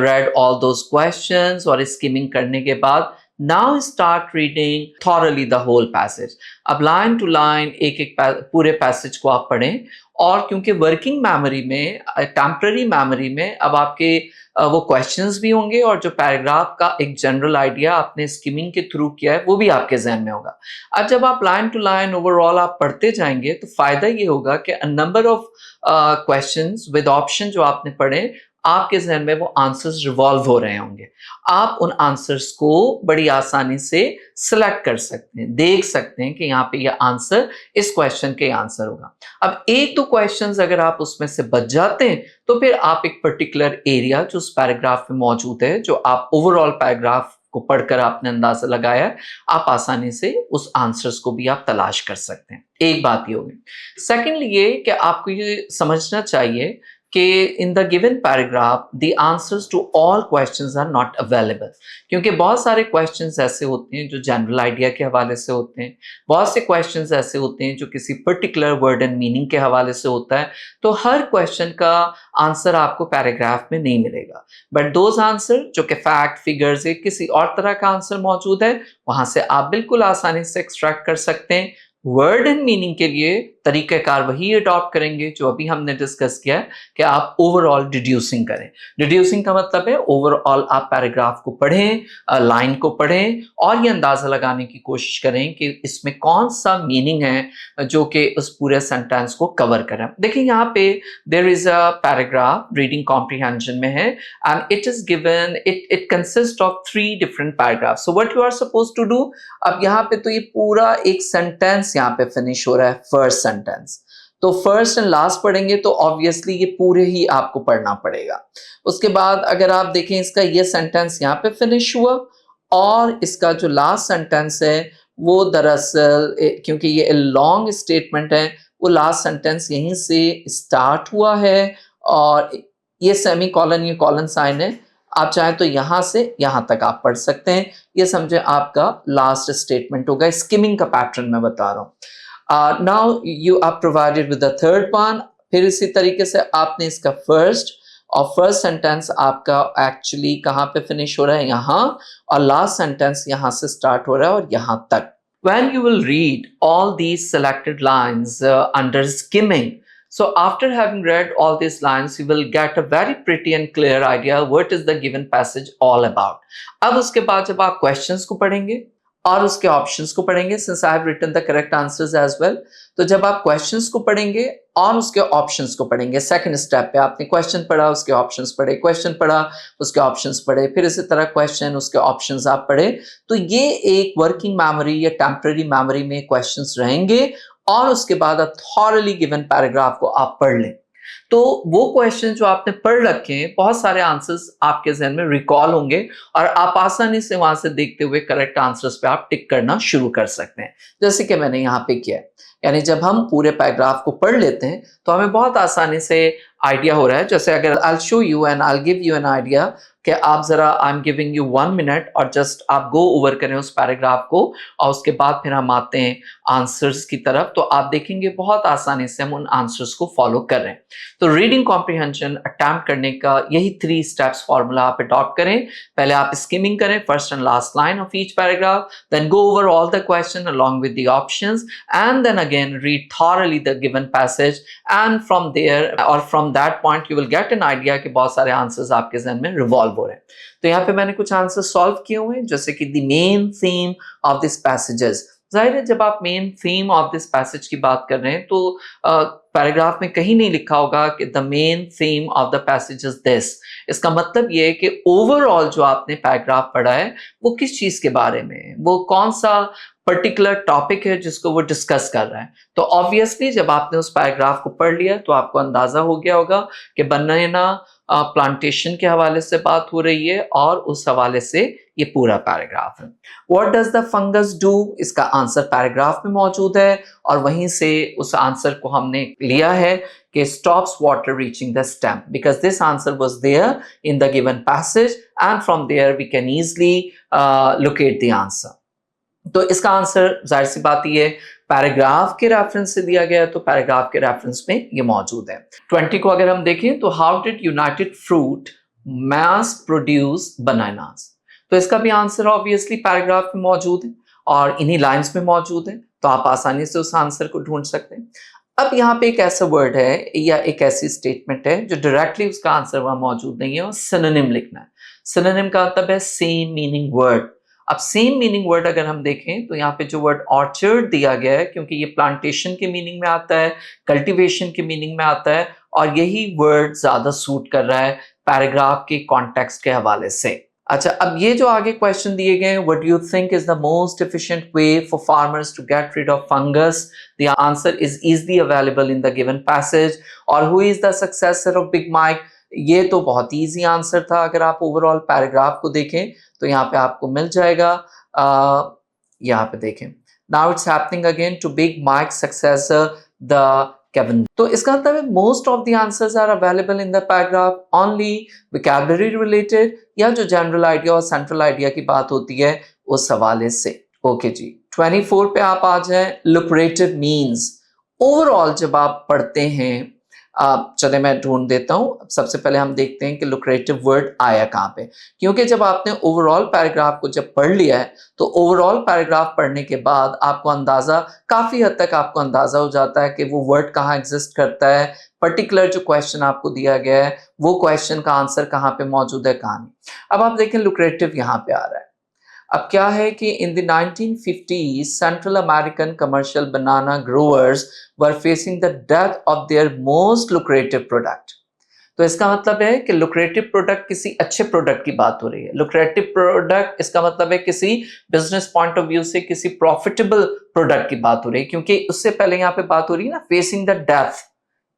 read all those questions और skimming करने के बाद now start reading thoroughly the whole passage. अब लाइन टू लाइन एक एक पूरे पैसेज को आप पढ़ें। और क्योंकि वर्किंग मेमोरी में, टेम्पररी मेमोरी में अब आपके वो क्वेश्चंस भी होंगे और जो पैराग्राफ का एक जनरल आइडिया आपने स्किमिंग के थ्रू किया है वो भी आपके जहन में होगा। अब जब आप लाइन टू लाइन ओवरऑल आप पढ़ते जाएंगे तो फायदा ये होगा कि number of questions with option जो आपने पढ़े, आपके जहन में वो आंसर्स रिवॉल्व हो रहे होंगे। आप उन आंसर्स को बड़ी आसानी से सिलेक्ट कर सकते हैं, देख सकते हैं कि यहाँ पे ये आंसर इस क्वेश्चन के आंसर होगा। अब एक दो क्वेश्चंस अगर आप उसमें से बच जाते हैं तो फिर आप एक पर्टिकुलर एरिया जो उस पैराग्राफ में मौजूद है, जो आप ओवरऑल पैराग्राफ को पढ़कर आपने अंदाजा लगाया है, आप आसानी से उस आंसर्स को भी आप तलाश कर सकते हैं। एक बात ये होगी। सेकेंडली ये कि आपको ये समझना चाहिए कि in the given paragraph the answers to all questions are not available, क्योंकि बहुत सारे क्वेश्चंस ऐसे होते हैं जो जनरल आइडिया के हवाले से होते हैं, बहुत से क्वेश्चंस ऐसे होते हैं जो किसी पर्टिकुलर वर्ड एंड मीनिंग के हवाले से होता है। तो हर क्वेश्चन का आंसर आपको पैराग्राफ में नहीं मिलेगा, बट दोज आंसर जो कि फैक्ट, फिगर्स या किसी और तरह का आंसर मौजूद है, वहां से आप बिल्कुल आसानी से एक्सट्रैक्ट कर सकते हैं। वर्ड एंड मीनिंग के लिए तरीक़ेकार वही अडॉप्ट करेंगे जो अभी हमने डिस्कस किया है कि आप ओवरऑल डिड्यूसिंग करें। डिड्यूसिंग का मतलब है ओवरऑल आप पैराग्राफ को पढ़ें, लाइन को पढ़ें और ये अंदाज़ा लगाने की कोशिश करें कि इसमें कौन-सा मीनिंग है जो कि उस पूरे सेंटेंस को कवर करे। देखिए यहाँ पे there is a paragraph reading comprehension में है and it is given it consist of 3 different paragraphs. So what you are supposed to do, अब यहाँ पे तो ये पूरा एक सेंटेंस यहाँ पे फिनिश हो रहा है, फर्स्ट सेंटेंस। तो फर्स्ट एंड लास्ट पढ़ेंगे तो ऑब्वियसली ये पूरे ही आपको पढ़ना पड़ेगा। उसके बाद अगर आप देखें इसका ये सेंटेंस यहाँ पे फिनिश हुआ और इसका जो लास्ट सेंटेंस है वो दरअसल क्योंकि ये लॉन्ग स्टेटमेंट है, वो लास्ट सेंटेंस यहीं से स्टार्ट हुआ है और ये सेमी कॉलन, ये कॉलन साइन है। आप चाहें तो यहाँ से यहाँ तक आप पढ़ सकते हैं। ये समझे आपका लास्ट स्टेटमेंट होगा। स्किमिंग का पैटर्न मैं बता रहा हूँ। Now you are provided with the third one. फिर इसी तरीके से आपने इसका फर्स्ट और फर्स्ट सेंटेंस आपका एक्चुअली कहाँ पे फिनिश हो रहा है, यहाँ, और लास्ट सेंटेंस यहाँ से स्टार्ट हो रहा है और यहाँ तक। When you will read all these selected lines under skimming, so after having read all these lines, you will get a very pretty and clear idea what is the given passage all about. अब उसके बाद जब आप questions को पढ़ेंगे और उसके ऑप्शंस को पढ़ेंगे, since I have written the correct answers as well, तो जब आप क्वेश्चंस को पढ़ेंगे और उसके ऑप्शंस को पढ़ेंगे, सेकंड स्टेप पे आपने क्वेश्चन पढ़ा, उसके ऑप्शंस पढ़े, क्वेश्चन पढ़ा, उसके ऑप्शंस पढ़े, फिर इसी तरह क्वेश्चन, उसके ऑप्शंस आप पढ़े, तो ये एक वर्किंग मेमोरी या टेम्पररी मेमोरी में क्वेश्चंस रहेंगे और उसके बाद आप थॉरली गिवन पैराग्राफ को आप पढ़ लें। तो वो क्वेश्चन जो आपने पढ़ रखे हैं, बहुत सारे आंसर्स आपके जहन में रिकॉल होंगे और आप आसानी से वहां से देखते हुए करेक्ट आंसर्स पे आप टिक करना शुरू कर सकते हैं, जैसे कि मैंने यहाँ पे किया है। यानी जब हम पूरे पैराग्राफ को पढ़ लेते हैं तो हमें बहुत आसानी से आइडिया हो रहा है। जैसे अगर I will show you and I will give you an idea कि आप जरा, I am giving you 1 minute और जस्ट आप गो ओवर करें उस पैराग्राफ को और उसके बाद फिर हम आते हैं आंसर्स की तरफ, तो आप देखेंगे बहुत आसानी से हम उन आंसर्स को फॉलो कर रहे हैं। तो रीडिंग कॉम्प्रिहेंशन अटेम्प्ट करने का यही 3 स्टेप्स फॉर्मूला आप अडॉप्ट करें। पहले आप स्किमिंग करें first and last line of each paragraph, then go over all the question along with the options and then again read thoroughly the given passage and from there or from that point you will get an idea कि बहुत सारे आंसर्स आपके जहन में रिवॉल्व हो रहे हैं। तो यहाँ पे मैंने कुछ आंसर सॉल्व किए हुए हैं, जैसे कि the main theme of this passages. जाहिर है जब आप main theme of this passage की बात कर रहे हैं तो पैराग्राफ में कहीं नहीं लिखा होगा कि the main theme of the passage is this. इसका मतलब ये है कि ओवरऑल जो आपने पैराग्राफ पढ़ा है वो किस चीज के बारे में है, वो कौन सा पर्टिकुलर टॉपिक है जिसको वो डिस्कस कर रहा है। तो ऑब्वियसली जब आपने उस पैराग्राफ को पढ़ लिया तो आपको अंदाजा हो गया होगा कि बनाना प्लांटेशन के हवाले से बात हो रही है और उस हवाले से ये पूरा पैराग्राफ है। What does the fungus do, इसका आंसर पैराग्राफ में मौजूद है और वहीं से उस आंसर को हमने लिया है कि stops water reaching the stem, because this answer was there in the given passage and from there we can easily locate the answer. तो इसका आंसर जाहिर सी बात ये पैराग्राफ के रेफरेंस से दिया गया है, तो पैराग्राफ के रेफरेंस में ये मौजूद है। 20 को अगर हम देखें तो how did United fruit mass produce bananas, तो इसका भी आंसर ऑब्वियसली पैराग्राफ में मौजूद है और इन्हीं लाइंस में मौजूद है, तो आप आसानी से उस आंसर को ढूंढ सकते हैं। अब यहाँ पे एक ऐसा वर्ड है या एक ऐसी स्टेटमेंट है जो डायरेक्टली उसका आंसर वहां मौजूद नहीं है और सिनोनिम लिखना है। सिनोनिम का मतलब है सेम मीनिंग वर्ड। अब सेम मीनिंग वर्ड अगर हम देखें तो यहाँ पे जो वर्ड ऑर्चर्ड दिया गया है, क्योंकि ये प्लांटेशन के मीनिंग में आता है, कल्टीवेशन के मीनिंग में आता है और यही वर्ड ज्यादा सूट कर रहा है पैराग्राफ के कॉन्टेक्स्ट के हवाले से। अच्छा, अब ये जो आगे क्वेश्चन दिए गए हैं, what do you think is the most efficient way for farmers to get rid of fungus, the answer is easily available in the given passage, और who is the successor of big Mike, ये तो बहुत इजी आंसर था। अगर आप ओवरऑल पैराग्राफ को देखें तो यहाँ पे आपको मिल जाएगा, यहाँ पे देखें, now it's happening again to big Mike successor the Kevin. तो इसका मतलब है most of the answers are available in the paragraph, only vocabulary related या जो जनरल आइडिया और सेंट्रल आइडिया की बात होती है उस हवाले से। ओके जी, 24 पे आप आ जाए। लुक्रेटिव मीन्स, ओवरऑल जब आप पढ़ते हैं चले मैं ढूंढ देता हूँ। सबसे पहले हम देखते हैं कि लुक्रेटिव वर्ड आया कहाँ पे, क्योंकि जब आपने ओवरऑल पैराग्राफ को जब पढ़ लिया है तो ओवरऑल पैराग्राफ पढ़ने के बाद आपको अंदाजा, काफी हद तक आपको अंदाजा हो जाता है कि वो वर्ड कहाँ एग्जिस्ट करता है, पर्टिकुलर जो क्वेश्चन आपको दिया गया है वो क्वेश्चन का आंसर कहाँ पे मौजूद है, कहाँ नहीं। अब आप देखें लुक्रेटिव यहाँ पे आ रहा है। अब क्या है कि in the 1950s central American commercial banana growers were facing the death of their most lucrative product. तो इसका मतलब है कि लुक्रेटिव प्रोडक्ट किसी अच्छे प्रोडक्ट की बात हो रही है। लुक्रेटिव प्रोडक्ट इसका मतलब है किसी बिजनेस पॉइंट ऑफ व्यू से किसी प्रॉफिटेबल प्रोडक्ट की बात हो रही है, क्योंकि उससे पहले यहाँ पे बात हो रही है ना फेसिंग द डेथ,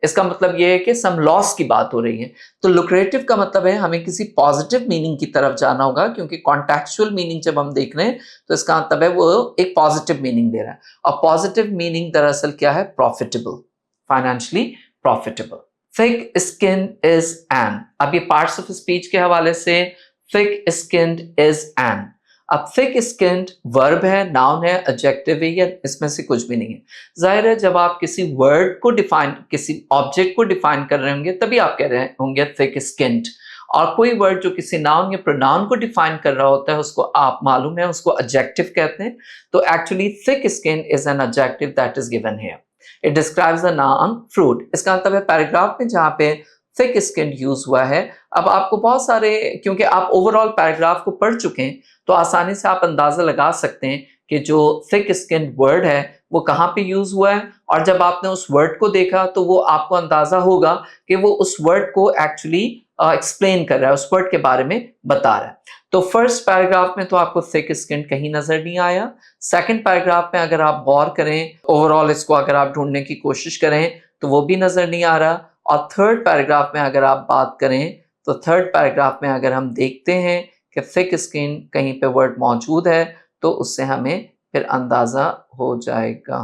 इसका मतलब ये है कि सम लॉस की बात हो रही है। तो लुक्रेटिव का मतलब है हमें किसी पॉजिटिव मीनिंग की तरफ जाना होगा, क्योंकि कॉन्टेक्चुअल मीनिंग जब हम देख रहे हैं तो इसका मतलब है वो एक पॉजिटिव मीनिंग दे रहा है, और पॉजिटिव मीनिंग दरअसल क्या है, profitable, financially profitable. Thick skin is an, अब ये पार्ट्स ऑफ स्पीच के हवाले से थिक स्किन्ड इज एन। अब थिक स्किन्ड वर्ब है, नाउन है, एडजेक्टिव है, या इसमें से कुछ भी नहीं है। जाहिर है जब आप किसी वर्ड को डिफाइन, किसी ऑब्जेक्ट को डिफाइन कर रहे होंगे तभी आप कह रहे होंगे थिक स्किन्ड, और कोई वर्ड जो किसी नाउन या प्रोनाउन को डिफाइन कर रहा होता है उसको आप मालूम है उसको एडजेक्टिव कहते हैं। तो actually thick skin is an adjective that is given here. It describes the noun fruit. इसका मतलब है पैराग्राफ में जहाँ पे थिक स्किन यूज हुआ है, अब आपको बहुत सारे, क्योंकि आप ओवरऑल पैराग्राफ को पढ़ चुके हैं तो आसानी से आप अंदाजा लगा सकते हैं कि जो थिक स्किन वर्ड है वो कहाँ पे यूज हुआ है, और जब आपने उस वर्ड को देखा तो वो आपको अंदाजा होगा कि वो उस वर्ड को एक्चुअली एक्सप्लेन कर रहा है, उस वर्ड के बारे में बता रहा है। तो फर्स्ट पैराग्राफ में तो आपको थिक स्किन कहीं नजर नहीं आया। सेकंड पैराग्राफ में अगर आप गौर करें, ओवरऑल इसको अगर आप ढूंढने की कोशिश करें तो वो भी नजर नहीं आ रहा। और थर्ड पैराग्राफ में अगर आप बात करें तो थर्ड पैराग्राफ में अगर हम देखते हैं कि थिक स्किन कहीं पे वर्ड मौजूद है तो उससे हमें फिर अंदाजा हो जाएगा।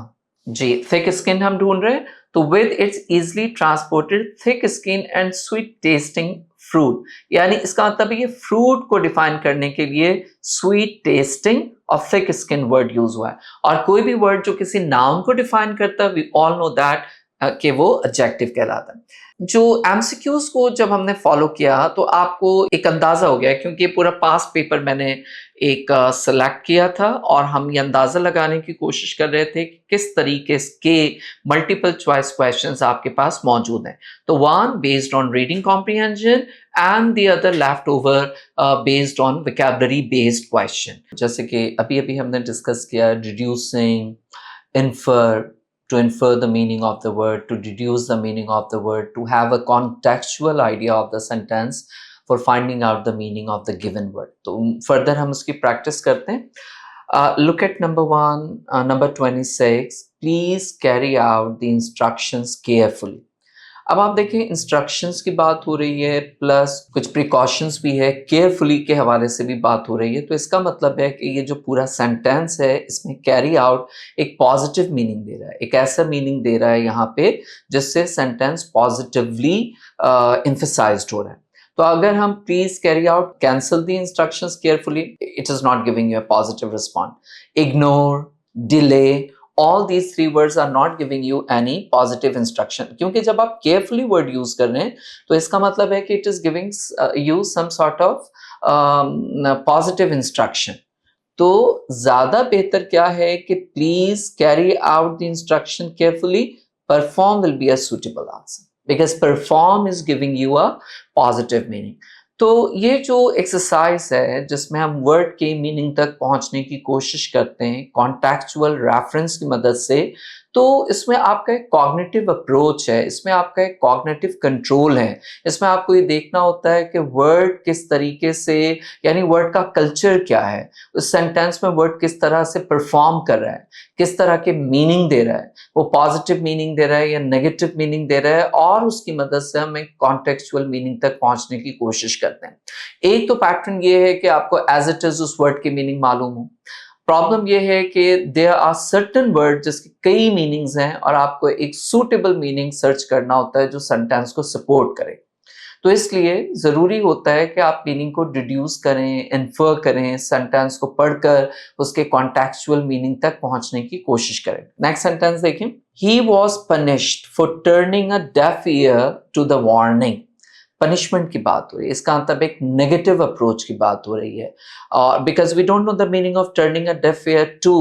जी, थिक स्किन हम ढूंढ रहे हैं, तो with its easily transported thick skin and sweet testing fruit, यानी इसका मतलब ये फ्रूट को डिफाइन करने के लिए स्वीट टेस्टिंग और थिक स्किन वर्ड यूज हुआ है। और कोई भी वर्ड जो किसी नाउन को डिफाइन करता है, वी ऑल नो दैट कि वो एडजेक्टिव कहलाता है। जो एमसीक्यूज को जब हमने फॉलो किया तो आपको एक अंदाजा हो गया, क्योंकि पूरा पास्ट पेपर मैंने एक सेलेक्ट किया था और हम ये अंदाजा लगाने की कोशिश कर रहे थे कि किस तरीके के मल्टीपल चॉइस क्वेश्चंस आपके पास मौजूद हैं। तो one based on reading comprehension and the other left over based on vocabulary based question, जैसे कि अभी अभी हमने डिस्कस किया डिड्यूसिंग, infer, to infer the meaning of the word, to deduce the meaning of the word, to have a contextual idea of the sentence for finding out the meaning of the given word. तो further हम उसकी practice करते हैं. Look at number 1, number 26. Please carry out the instructions carefully. अब आप देखें इंस्ट्रक्शंस की बात हो रही है प्लस कुछ प्रिकॉशंस भी है, केयरफुली के हवाले से भी बात हो रही है। तो इसका मतलब है कि ये जो पूरा सेंटेंस है इसमें कैरी आउट एक पॉजिटिव मीनिंग दे रहा है, एक ऐसा मीनिंग दे रहा है यहाँ पे जिससे सेंटेंस पॉजिटिवली एम्फसाइज्ड हो रहा है। तो अगर हम please carry out cancel the instructions carefully, it is not giving you a positive response. Ignore, delay, all these three words are not giving you any positive instruction, क्योंकि जब आप carefully word use कर रहे हैं तो इसका मतलब है कि it is giving you some sort of positive instruction। तो ज्यादा बेहतर क्या है कि please carry out the instruction carefully, perform will be a suitable answer because perform is giving you a positive meaning। तो ये जो एक्सरसाइज है जिसमें हम वर्ड के मीनिंग तक पहुंचने की कोशिश करते हैं कॉन्टेक्चुअल रेफरेंस की मदद से, तो इसमें आपका एक कॉग्निटिव अप्रोच है, इसमें आपका एक कॉग्निटिव कंट्रोल है। इसमें आपको ये देखना होता है कि वर्ड किस तरीके से, यानी वर्ड का कल्चर क्या है, उस सेंटेंस में वर्ड किस तरह से परफॉर्म कर रहा है, किस तरह के मीनिंग दे रहा है, वो पॉजिटिव मीनिंग दे रहा है या नेगेटिव मीनिंग दे रहा है, और उसकी मदद से हम एक कॉन्टेक्चुअल मीनिंग तक पहुंचने की कोशिश करते हैं। एक तो पैटर्न ये है कि आपको एज इट इज उस वर्ड की मीनिंग मालूम हो। प्रॉब्लम ये है कि देयर आर सर्टेन वर्ड जिसके कई मीनिंग्स हैं और आपको एक सूटेबल मीनिंग सर्च करना होता है जो सेंटेंस को सपोर्ट करे। तो इसलिए ज़रूरी होता है कि आप मीनिंग को डिड्यूस करें, इन्फर करें, सेंटेंस को पढ़कर उसके कॉन्टेक्चुअल मीनिंग तक पहुंचने की कोशिश करें। नेक्स्ट सेंटेंस देखें। He was punished for turning a deaf ear to the warning. Punishment की बात हो रही है, इसका मतलब एक नेगेटिव अप्रोच की बात हो रही है। और because we don't know the meaning of turning a deaf ear to,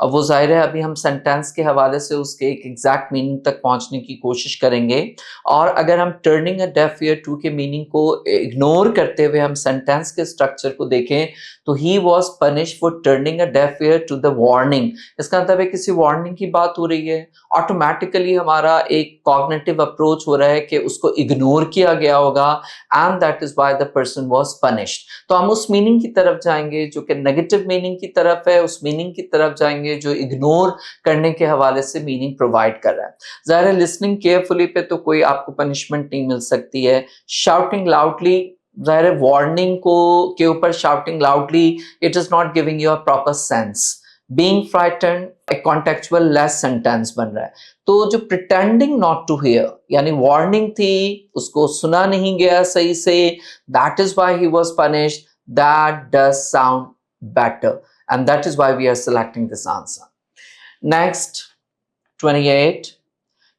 वो जाहिर है अभी हम सेंटेंस के हवाले से उसके एक एग्जैक्ट मीनिंग तक पहुंचने की कोशिश करेंगे। और अगर हम turning a deaf ear to के मीनिंग को इग्नोर करते हुए हम सेंटेंस के स्ट्रक्चर को देखें तो ही was punish for turning a deaf ear to the warning, इसका मतलब है किसी वार्निंग की बात हो रही है। ऑटोमेटिकली हमारा एक कॉग्निटिव अप्रोच हो रहा है कि उसको इग्नोर किया गया होगा and that is why the person was punished। तो हम उस मीनिंग की तरफ जाएंगे जो कि नेगेटिव मीनिंग की तरफ है, उस मीनिंग की तरफ जाएंगे जो इग्नोर करने के हवाले से मीनिंग प्रोवाइड कर रहा है। ज़ाहिर है लिसनिंग केयरफुली पे तो कोई आपको पनिशमेंट नहीं मिल सकती है। शाउटिंग लाउडली, ज़ाहिर है वार्निंग को के ऊपर shouting loudly it is not giving you a proper sense. Being frightened एक कॉन्टेक्चुअल लेस सेंटेंस बन रहा है। तो जो प्रिटेंडिंग नॉट टू हियर यानी वार्निंग थी, उसको सुना नहीं गया सही से, that is why he was punished, that does sound better and that is why we are selecting this answer. Next 28,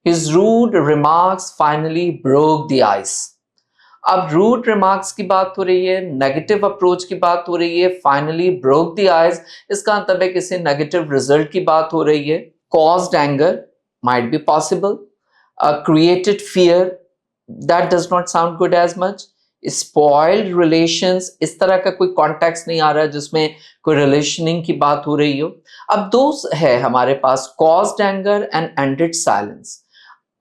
his rude remarks finally broke the ice. अब रूड रिमार्क्स की बात हो रही है, नेगेटिव अप्रोच की बात हो रही है, फाइनली ब्रोक द आइस, इसका मतलब है किसी नेगेटिव रिजल्ट की बात हो रही है। Caused anger might be possible, created fear, that does not sound good as much, spoiled relations, इस तरह का कोई कॉन्टेक्स्ट नहीं आ रहा है जिसमें कोई रिलेशनिंग की बात हो रही हो। अब दो है हमारे पास, caused anger and ended silence।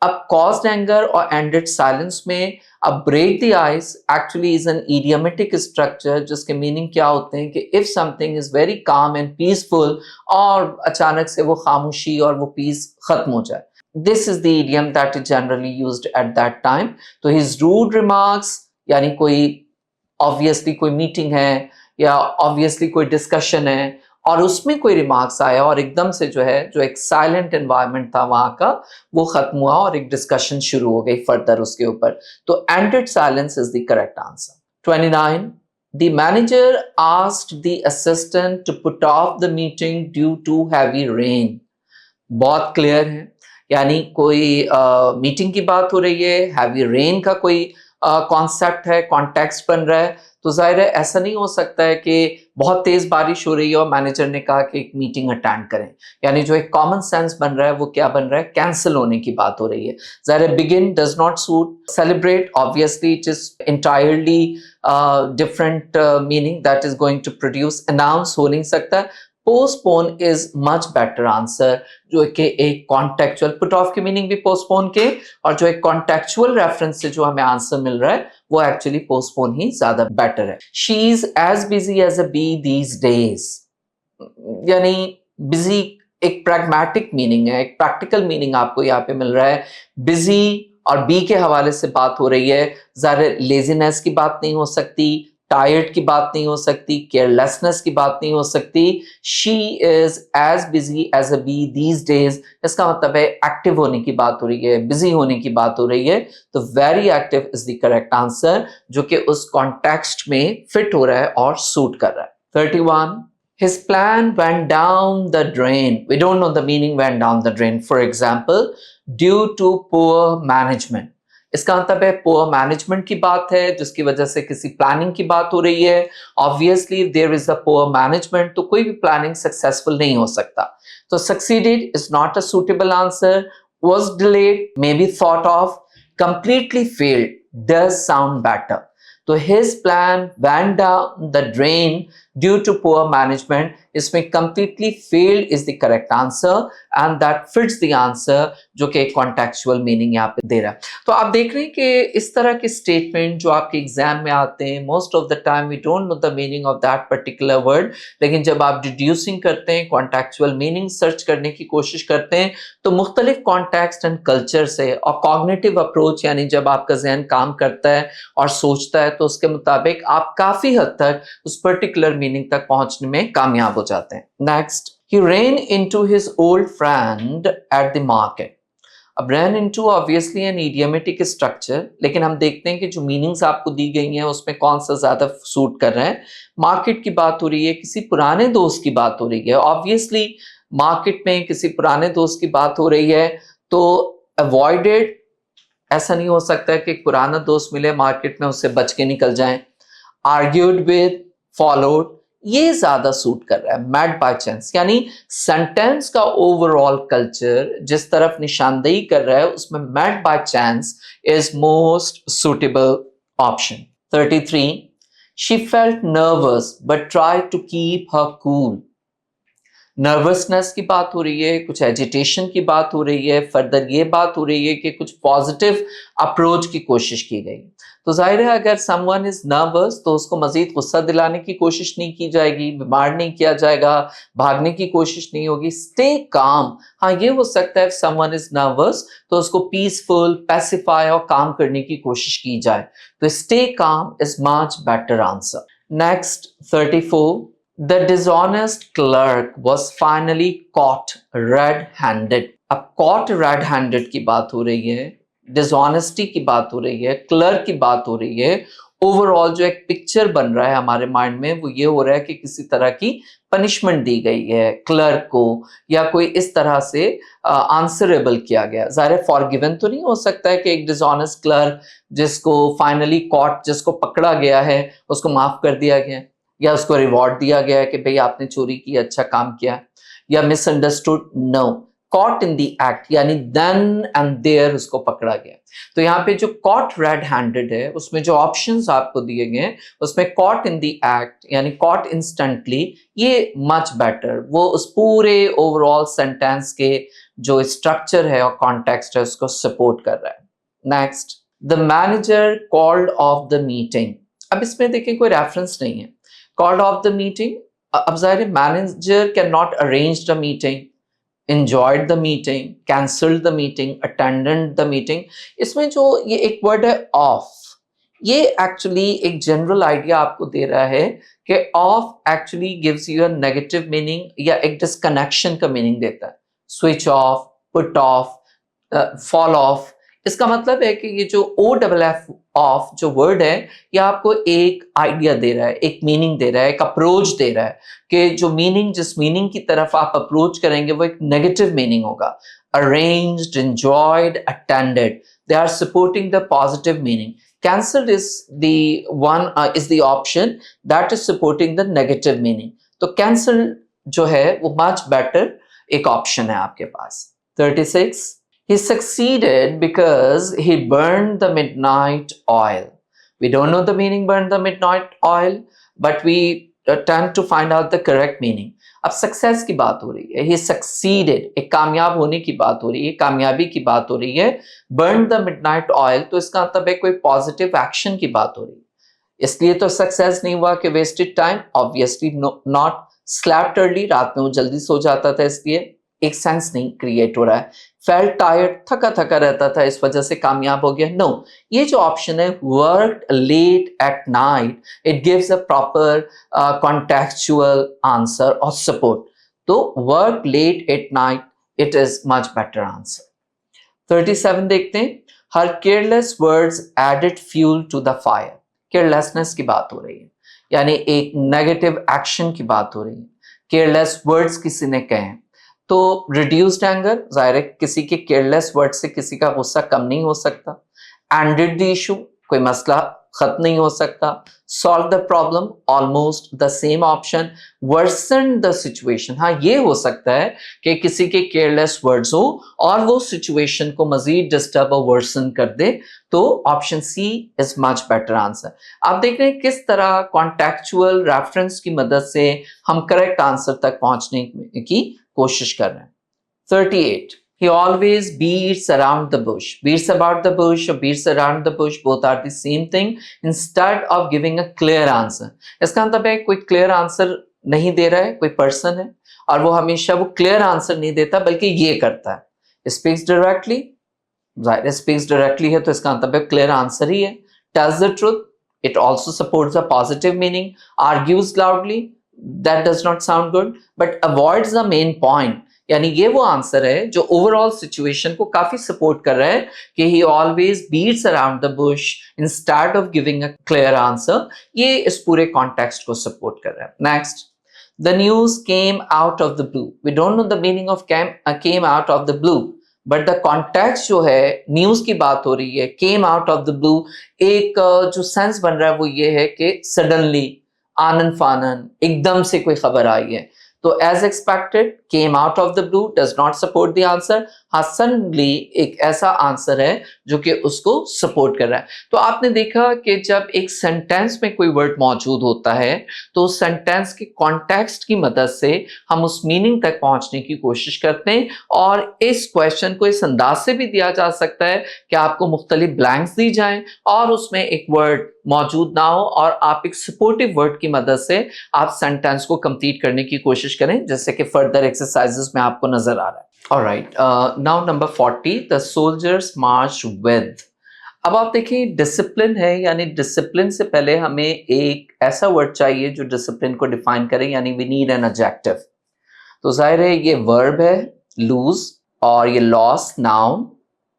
अब caused anger और ended silence में अब break the ice actually is an idiomatic structure जिसके मीनिंग क्या होते हैं कि if something is very calm and peaceful और अचानक से वो खामोशी और वो पीस खत्म हो जाए। This is the idiom that is generally used at that time। तो his rude remarks यानी कोई obviously कोई मीटिंग है या obviously कोई डिस्कशन है और उसमें कोई रिमार्क्स आया और एकदम से जो है जो एक साइलेंट एनवायरनमेंट था वहां का वो खत्म हुआ और एक डिस्कशन शुरू हो गई फर्दर उसके ऊपर। तो ended silence is the correct answer. 29, the manager asked the assistant to put off the meeting due to heavy rain। बहुत क्लियर है, यानी कोई मीटिंग की बात हो रही है, हैवी रेन का कोई कॉन्सेप्ट है, कॉन्टेक्स्ट बन रहा है। तो जाहिर है ऐसा नहीं हो सकता है कि बहुत तेज बारिश हो रही है और मैनेजर ने कहा कि एक मीटिंग अटेंड करें, यानी जो एक कॉमन सेंस बन रहा है वो क्या बन रहा है, कैंसिल होने की बात हो रही है। जाहिर है begin does not suit, celebrate obviously it is entirely different meaning that is going to produce, announce हो नहीं सकता। Postpone is much better answer, जो कि एक कॉन्टेक्चुअल, पुट ऑफ की मीनिंग भी पोस्टपोन के और जो एक कॉन्टेक्चुअल रेफरेंस से जो हमें आंसर मिल रहा है वो एक्चुअली पोस्टपोन ही ज्यादा बेटर है। She is as busy as a bee these days, यानी बिजी एक प्रैग्मेटिक मीनिंग है, एक प्रैक्टिकल मीनिंग आपको यहाँ पे मिल रहा है। बिजी और बी के हवाले से बात हो रही है, ज़्यादा लेजीनेस की बात नहीं हो सकती, टायर्ड की बात नहीं हो सकती, केयरलेसनेस की बात नहीं हो सकती। She is as busy as a bee these days, इसका मतलब है एक्टिव होने की बात हो रही है, बिजी होने की बात हो रही है। तो very active is the correct answer, जो कि उस कॉन्टेक्स्ट में फिट हो रहा है और सूट कर रहा है। 31, his plan went down the drain। We don't know the meaning went down the drain, for example due to poor management। इसका मतलब है पुअर मैनेजमेंट की बात है जिसकी वजह से किसी प्लानिंग की बात हो रही है। Obviously there is a poor management, तो कोई भी प्लानिंग सक्सेसफुल नहीं हो सकता। तो succeeded is not a suitable answer, was delayed may be thought of, completely failed does sound better. तो his plan went down the drain due to poor management, इसमें completely failed is the correct answer and that fits the answer, जो कि कॉन्टेक्चुअल मीनिंग यहाँ पे दे रहा है। तो आप देख रहे हैं कि इस तरह के स्टेटमेंट जो आपके एग्जाम में आते हैं, most of the time we don't know the meaning of that particular word, लेकिन जब आप डिड्यूसिंग करते हैं, कॉन्टेक्चुअल मीनिंग सर्च करने की कोशिश करते हैं, तो मुख्तलिफ कॉन्टेक्स्ट एंड कल्चर से और कॉग्निटिव अप्रोच, यानी जब आपका जहन काम करता है और सोचता है तो उसके मुताबिक आप काफी हद तक उस पर्टिकुलर मीनिंग तक पहुंचने में कामयाब हो जाते हैं। Next, he ran into his old friend at the market। अब run into obviously an idiomatic structure, लेकिन हम देखते हैं कि जो मीनिंग्स आपको दी गई हैं उसमें कौन सा ज्यादा सूट कर रहा है। मार्केट की बात हो रही है, किसी पुराने दोस्त की बात हो रही है, ऑब्वियसली मार्केट में किसी पुराने दोस्त की बात हो रही है तो अवॉइडेड, ऐसा नहीं हो सकता है कि एक पुराना दोस्त मिले मार्केट में उससे बच के निकल जाएं। आर्ग्यूड विद, फॉलोड, ये ज्यादा सूट कर रहा है। मैड बाय चांस, यानी सेंटेंस का ओवरऑल कल्चर जिस तरफ निशानदेही कर रहा है उसमें mad by chance is most suitable option. 33, she felt nervous but try to keep her cool. Nervousness की बात हो रही है, कुछ एजिटेशन की बात हो रही है, फर्दर ये बात हो रही है कि कुछ पॉजिटिव अप्रोच की कोशिश की गई। तो जाहिर है अगर समवन इज नर्वस तो उसको मजीद गुस्सा दिलाने की कोशिश नहीं की जाएगी, बीमार नहीं किया जाएगा, भागने की कोशिश नहीं होगी। स्टे काम, हाँ ये हो सकता है समवन इज नर्वस तो उसको पीसफुल, पैसिफाई और काम करने की कोशिश की जाए। तो stay calm is much better answer. Next 34, The dishonest clerk was finally caught red-handed. अब caught red-handed की बात हो रही है, डिसऑनेस्टी की बात हो रही है, क्लर्क की बात हो रही है। ओवरऑल जो एक पिक्चर बन रहा है हमारे माइंड में वो ये हो रहा है कि किसी तरह की पनिशमेंट दी गई है क्लर्क को, या कोई इस तरह से आंसरेबल किया गया। ज़ाहिर फॉरगिवन तो नहीं हो सकता है कि एक डिसऑनेस्ट क्लर्क जिसको फाइनली कॉट, जिसको पकड़ा गया है, उसको माफ कर दिया गया या उसको रिवॉर्ड दिया गया है कि भाई आपने चोरी की, अच्छा काम किया, या misunderstood. No, caught in the act, यानी देन एंड देयर उसको पकड़ा गया। तो यहाँ पे जो कॉट रेड हैंडेड है उसमें जो ऑप्शंस आपको दिए गए हैं उसमें कॉट इन द एक्ट यानी कॉट इंस्टेंटली, ये मच बेटर, वो उस पूरे ओवरऑल सेंटेंस के जो स्ट्रक्चर है और कॉन्टेक्स्ट है उसको सपोर्ट कर रहा है। Next, the manager called off the meeting. अब इसमें देखिए कोई रेफरेंस नहीं है। Called off the meeting, अब जाहिर manager cannot arrange the meeting, enjoyed the meeting, cancelled the meeting, attended the meeting। इसमें जो ये एक वर्ड है off, ये एक्चुअली एक जनरल आइडिया आपको दे रहा है कि of actually gives you a negative meaning या एक डिस्कनेक्शन का मीनिंग देता है। Switch off, put off, fall of. इसका मतलब है कि ये जो ओ डबल एफ ऑफ जो वर्ड है ये आपको एक आइडिया दे रहा है, एक मीनिंग दे रहा है, एक अप्रोच दे रहा है कि जो मीनिंग, जिस मीनिंग की तरफ आप अप्रोच करेंगे वो एक नेगेटिव मीनिंग होगा। Arranged, enjoyed, attended, they are supporting the positive meaning. Cancelled is the option that is supporting the negative meaning. तो cancel जो है वो much better एक option है आपके पास। 36, he succeeded because he burned the midnight oil. We don't know the meaning burn the midnight oil, but we tend to find out the correct meaning. अब सक्सेस की बात हो रही है, he succeeded, एक कामयाब होने की बात हो रही है, कामयाबी की बात हो रही है। burn the midnight oil तो इसका मतलब है कोई पॉजिटिव एक्शन की बात हो रही है, इसलिए तो सक्सेस नहीं हुआ कि wasted time, obviously not. Slapped early, रात में वो जल्दी सो जाता था इसलिए एक सेंस नहीं क्रिएट हो रहा है। फेल्ट टायर्ड, थका थका रहता था इस वजह से कामयाब हो गया। नो, ये जो ऑप्शन है worked late at night, it gives a proper contextual answer और सपोर्ट। तो work late at night, it is much better answer. 37 देखते हैं, हर careless words added fuel to the fire. Carelessness की बात हो रही है, यानी एक नेगेटिव एक्शन की बात हो रही है। केयरलेस वर्ड्स किसी ने कहे तो रिड्यूस्ड एंगर, जाहिर है किसी के केयरलेस वर्ड से किसी का गुस्सा कम नहीं हो सकता। एंडेड द इशू, कोई मसला खत्म नहीं हो सकता। Solve the problem, almost the same option. Worsen the situation, हाँ ये हो सकता है कि किसी के केयरलेस वर्ड्स हो और वो सिचुएशन को मजीद डिस्टर्ब और वर्सन कर दे, तो option C is much better answer. आप देख रहे हैं किस तरह कॉन्टेक्चुअल रेफरेंस की मदद से हम करेक्ट आंसर तक पहुंचने की कोशिश कर रहे हैं। 38, he always beats around the bush. Beats about the bush or beats around the bush, both are the same thing, instead of giving a clear answer. इसका मतलब है कोई clear answer नहीं दे रहा है, कोई person है और वो हमेशा वो clear answer नहीं देता बल्कि ये करता है। Speaks directly, जाहिर speaks directly है तो इसका मतलब है clear answer ही है। Tells the truth, it also supports a positive meaning। Argues loudly, that does not sound good, but avoids the main point, यानी ये वो आंसर है जो ओवरऑल सिचुएशन को काफी सपोर्ट कर रहा है कि he always beats around the bush instead of giving a clear answer. ये इस पूरे कॉन्टेक्स्ट को सपोर्ट कर रहा है। Next, the news came out of the blue. We don't know the meaning of came out of the blue, but the context जो है, न्यूज की बात हो रही है, came out of the blue, एक जो सेंस बन रहा है वो ये है कि सडनली, आनन फानन, एकदम से कोई खबर आई है। तो as expected, came out of the blue does not support the answer. हाँ, सडनली एक ऐसा आंसर है जो कि उसको सपोर्ट कर रहा है। तो आपने देखा कि जब एक सेंटेंस में कोई वर्ड मौजूद होता है तो उस सेंटेंस के कॉन्टेक्स्ट की मदद से हम उस मीनिंग तक पहुंचने की कोशिश करते हैं। और इस क्वेश्चन को इस अंदाज से भी दिया जा सकता है कि आपको मुख्तलिफ ब्लैंक्स दी जाएं और उसमें एक वर्ड मौजूद ना हो और आप एक सपोर्टिव वर्ड की मदद से आप सेंटेंस को कंप्लीट करने की कोशिश करें, जैसे कि फर्दर एक्सरसाइजेस में आपको नजर आ रहा है। Alright, now number 40, the soldiers March with. अब आप देखिए, डिसिप्लिन है, यानी डिसिप्लिन से पहले हमें एक ऐसा वर्ड चाहिए जो डिसिप्लिन को डिफाइन करे, यानी वी नीड एन एडजेक्टिव। तो जाहिर है ये वर्ब है लूज, और ये लॉस नाउन,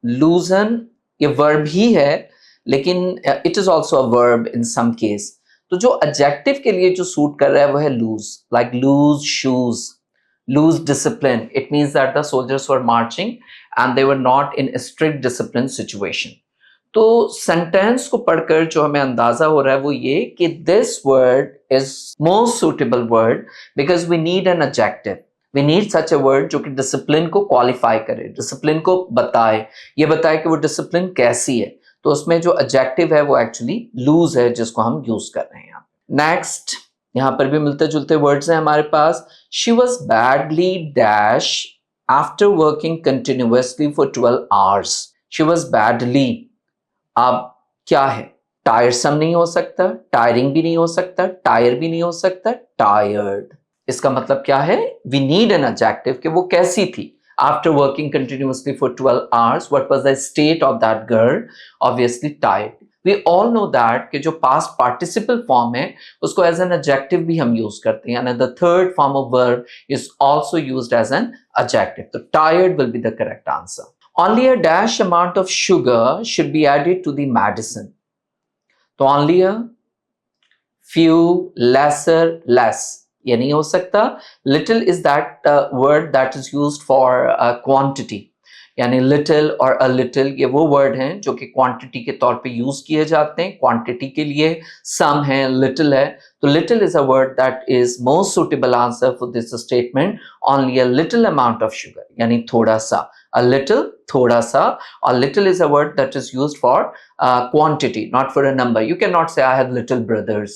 लूजन ये वर्ब ही है, लेकिन it is also a verb in some case. तो जो एडजेक्टिव के लिए जो सूट कर रहा है वो है loose, like loose shoes, lose discipline. It means that the soldiers were marching and they were not in a strict discipline situation. तो सेंटेंस को पढ़कर जो हमें अंदाजा हो रहा है वो ये कि this word is most suitable word because we need an adjective. We need such a word जो कि डिसिप्लिन को क्वालिफाई करे, डिसिप्लिन को बताए, ये बताए कि वो डिसिप्लिन कैसी है। तो उसमें जो एडजेक्टिव है वो एक्चुअली लूज है, जिसको हम यूज कर रहे हैं। नेक्स्ट, यहां पर भी मिलते जुलते वर्ड्स हैं हमारे पास। She was badly dash after working continuously for 12 hours। She was badly, अब क्या है, टायरसम नहीं हो सकता, टायरिंग भी नहीं हो सकता, टायर भी नहीं हो सकता, टायर्ड। इसका मतलब क्या है, वी नीड एन एडजेक्टिव कि वो कैसी थी। After working continuously for 12 hours, what was the state of that girl? Obviously tired. We all know that कि जो पास्ट पार्टिसिपल फॉर्म है उसको एज एन एडजेक्टिव भी हम यूज करते हैं, and the third form of verb is also used as an adjective. तो tired will be the correct answer. Only a dash amount of sugar should be added to the medicine. तो only a few, lesser, less ये नहीं हो सकता। Little is that word that is used for quantity, यानी little और a little ये वो वर्ड हैं जो कि क्वांटिटी के तौर पे यूज किए जाते हैं। क्वांटिटी के लिए some है, little है। तो little is a word that is most suitable answer for this statement. Only a little amount of sugar, यानी थोड़ा सा, a little, थोड़ा सा, or little is a word that is used for quantity, not for a number. You cannot say I have little brothers,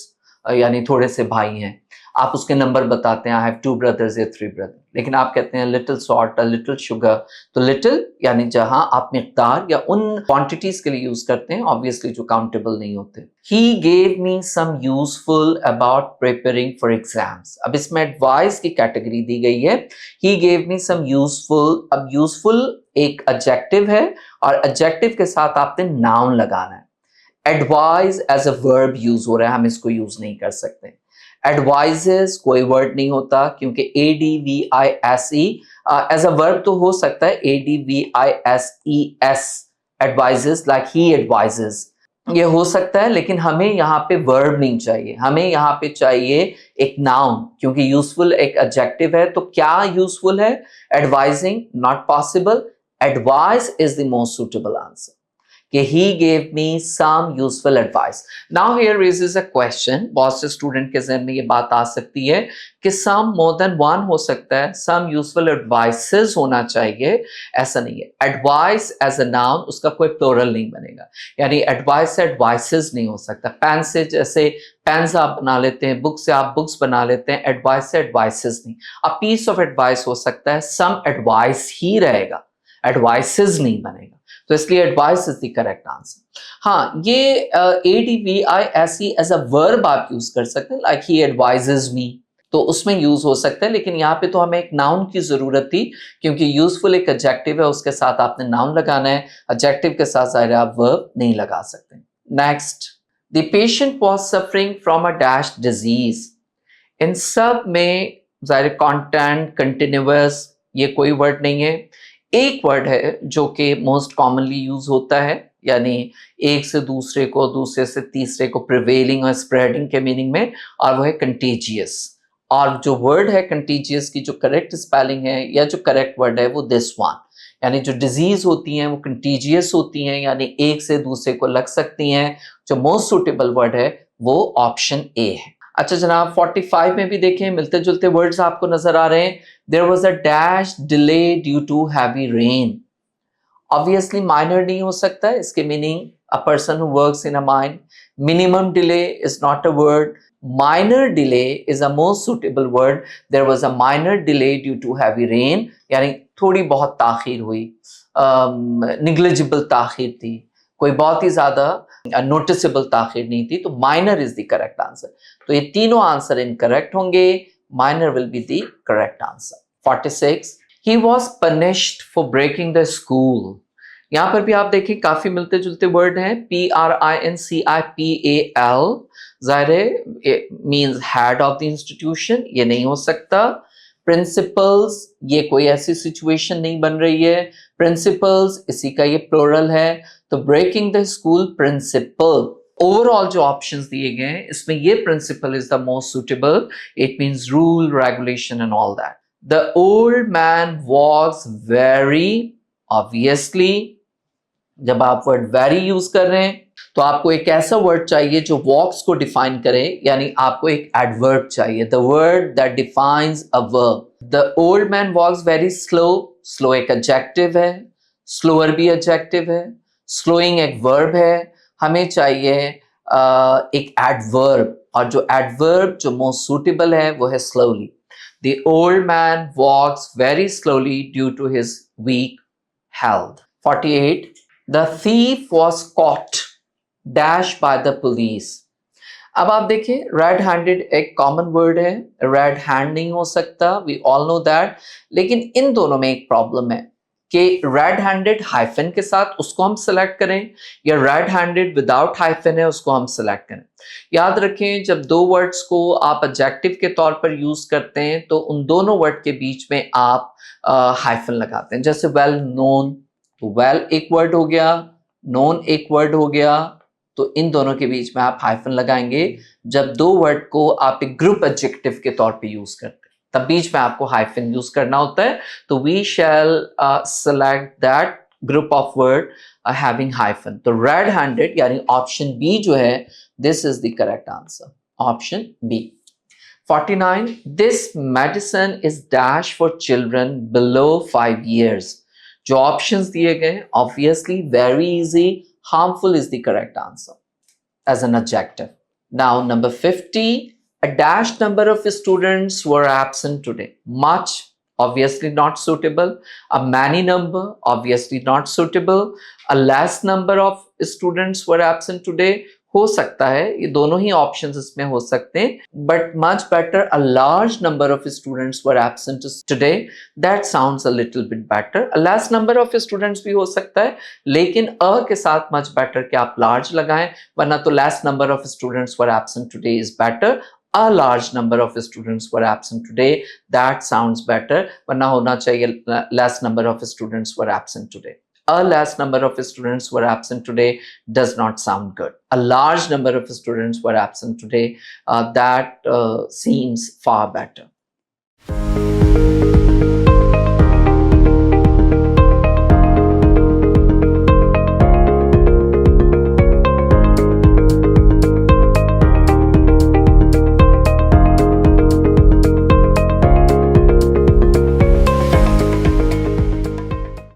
यानी थोड़े से भाई हैं। आप उसके नंबर बताते हैं, I have 2 brothers या 3 brothers, लेकिन आप कहते हैं little salt, a little sugar। तो little यानी जहां आप मिकदार या उन क्वांटिटीज के लिए यूज करते हैं, ऑब्वियसली जो काउंटेबल नहीं होते। He gave me some useful about preparing for exams। अब इसमें एडवाइस की कैटेगरी दी गई है। He gave me some useful, अब useful एक एडजेक्टिव है और एडजेक्टिव के साथ आपने नाउन लगाना है। Advise as a verb use हो रहा है, हम इसको यूज नहीं कर सकते। एडवाइजेस कोई वर्ड नहीं होता क्योंकि ADVISE एज अ वर्ब तो हो सकता है, ADVISES, advises, like he advises, ये हो सकता है, लेकिन हमें यहाँ पे वर्ब नहीं चाहिए, हमें यहाँ पे चाहिए एक नाउन, क्योंकि यूजफुल एक एडजेक्टिव है। तो क्या यूजफुल है? Advising, not possible. Advice is the most suitable answer कि he gave me some useful advice. Now here raises a question, बहुत से स्टूडेंट के जहन में ये बात आ सकती है कि some more than one हो सकता है, some useful advices होना चाहिए, ऐसा नहीं है। Advice as a noun उसका कोई plural नहीं बनेगा, यानी advice से advices नहीं हो सकता। पेन से जैसे पेन्स आप बना लेते हैं, बुक से आप बुक्स बना लेते हैं, एडवाइस से एडवाइसेस नहीं। अ पीस ऑफ एडवाइस हो सकता है, सम एडवाइस ही रहेगा, एडवाइसेस नहीं बनेगा। तो इसलिए advice is the correct answer. हाँ, ये ADVISE एज अ वर्ब आप यूज कर सकते हैं, लाइक ही एडवाइजेज मी, तो उसमें यूज हो सकता है, लेकिन यहाँ पे तो हमें एक नाउन की जरूरत थी, क्योंकि यूजफुल एक एडजेक्टिव है, उसके साथ आपने नाउन लगाना है। एडजेक्टिव के साथ जाहिर आप वर्ब नहीं लगा सकते। Next, the patient was suffering from a dash disease. इन सब में जाहिर कंटेंट, कंटिन्यूअस, ये कोई वर्ड नहीं है। एक वर्ड है जो कि मोस्ट कॉमनली यूज होता है, यानी एक से दूसरे को, दूसरे से तीसरे को, प्रिवेलिंग और स्प्रेडिंग के मीनिंग में, और वो है कंटेजियस। और जो वर्ड है कंटेजियस की जो करेक्ट स्पेलिंग है या जो करेक्ट वर्ड है वो दिस वन, यानी जो डिजीज होती हैं वो कंटेजियस होती हैं, यानी एक से दूसरे को लग सकती हैं। जो मोस्ट सुटेबल वर्ड है वो ऑप्शन ए है। अच्छा जनाब, 45 में भी देखें मिलते जुलते वर्ड्स आपको नजर आ रहे हैं। There was a dash delay due to heavy rain. Obviously minor नहीं हो सकता है, इसके meaning a person who works in a mine. Minimum delay is not a word. Minor delay is a most suitable word. There was a minor delay due to heavy rain, यानी थोड़ी बहुत ताखीर हुई, निग्लिजिबल ताखीर थी, कोई बहुत ही ज्यादा नोटिसेबल ताखीर नहीं थी, तो minor is the correct answer. तो ये तीनों आंसर इनकरेक्ट होंगे, minor will be the correct answer. 46, he was punished for breaking the school. यहां पर भी आप देखिए काफी मिलते जुलते वर्ड हैं। PRINCIPAL, जाहिर means head of the institution, ये नहीं हो सकता। प्रिंसिपल्स, ये कोई ऐसी सिचुएशन नहीं बन रही है। प्रिंसिपल्स इसी का ये प्लूरल है, तो breaking the school principle. Overall जो ऑप्शंस दिए गए हैं इसमें ये principle is the most suitable. It means rule, regulation and all that. The old man was very, obviously जब आप वर्ड वेरी यूज कर रहे हैं तो आपको एक ऐसा वर्ड चाहिए जो वॉक्स को डिफाइन करे, यानी आपको एक एडवर्ब चाहिए, the word that defines a verb. The old man walks very slow, slow एक एडजेक्टिव है, स्लोअर भी एडजेक्टिव है, स्लोइंग एक वर्ब है। हमें चाहिए एक एडवर्ब, और जो एडवर्ब जो मोस्ट सूटेबल है वो है slowly. The old man walks very slowly due to his weak health. 48, the thief was caught dash by the police। अब आप देखिए रेड हैंडेड एक कॉमन वर्ड है, रेड हैंड नहीं हो सकता, वी ऑल नो दैट। लेकिन इन दोनों में एक प्रॉब्लम है कि रेड हैंडेड हाइफन के साथ उसको हम सिलेक्ट करें या रेड हैंडेड विदाउट हाइफन है उसको हम सिलेक्ट करें। याद रखें जब दो वर्ड्स को आप एडजेक्टिव के तौर पर यूज करते हैं तो उन दोनों वर्ड के बीच में आप हाइफन लगाते हैं। जैसे वेल नोन, तो वेल एक वर्ड हो गया, नोन एक वर्ड हो गया, तो इन दोनों के बीच में आप हाइफन लगाएंगे जब दो वर्ड को आप एक ग्रुप एडजेक्टिव के तौर पे यूज करते हैं, तब बीच में आपको हाइफन यूज करना होता है। तो we shall select that group of word having hyphen. तो रेड हैंडेड यानी ऑप्शन बी जो है, this is the correct answer, option B. 49, this medicine is dash for children below 5 years। जो ऑप्शंस दिए गए obviously very easy, harmful is the correct answer as an adjective. Now number 50, a dash number of students were absent today. Much, obviously not suitable. A many number, obviously not suitable. A less number of students were absent today. हो सकता है, ये दोनों ही ऑप्शंस इसमें हो सकते हैं, but much better a large number of students were absent today, that sounds a little bit better. A less number of students भी हो सकता है, लेकिन अ के साथ मच बेटर कि आप लार्ज लगाएं, वरना तो less number of students were absent today is better. A large number of students were absent today, that sounds better, वरना होना चाहिए less number of students were absent today. A less number of students were absent today does not sound good. A large number of students were absent today, that seems far better.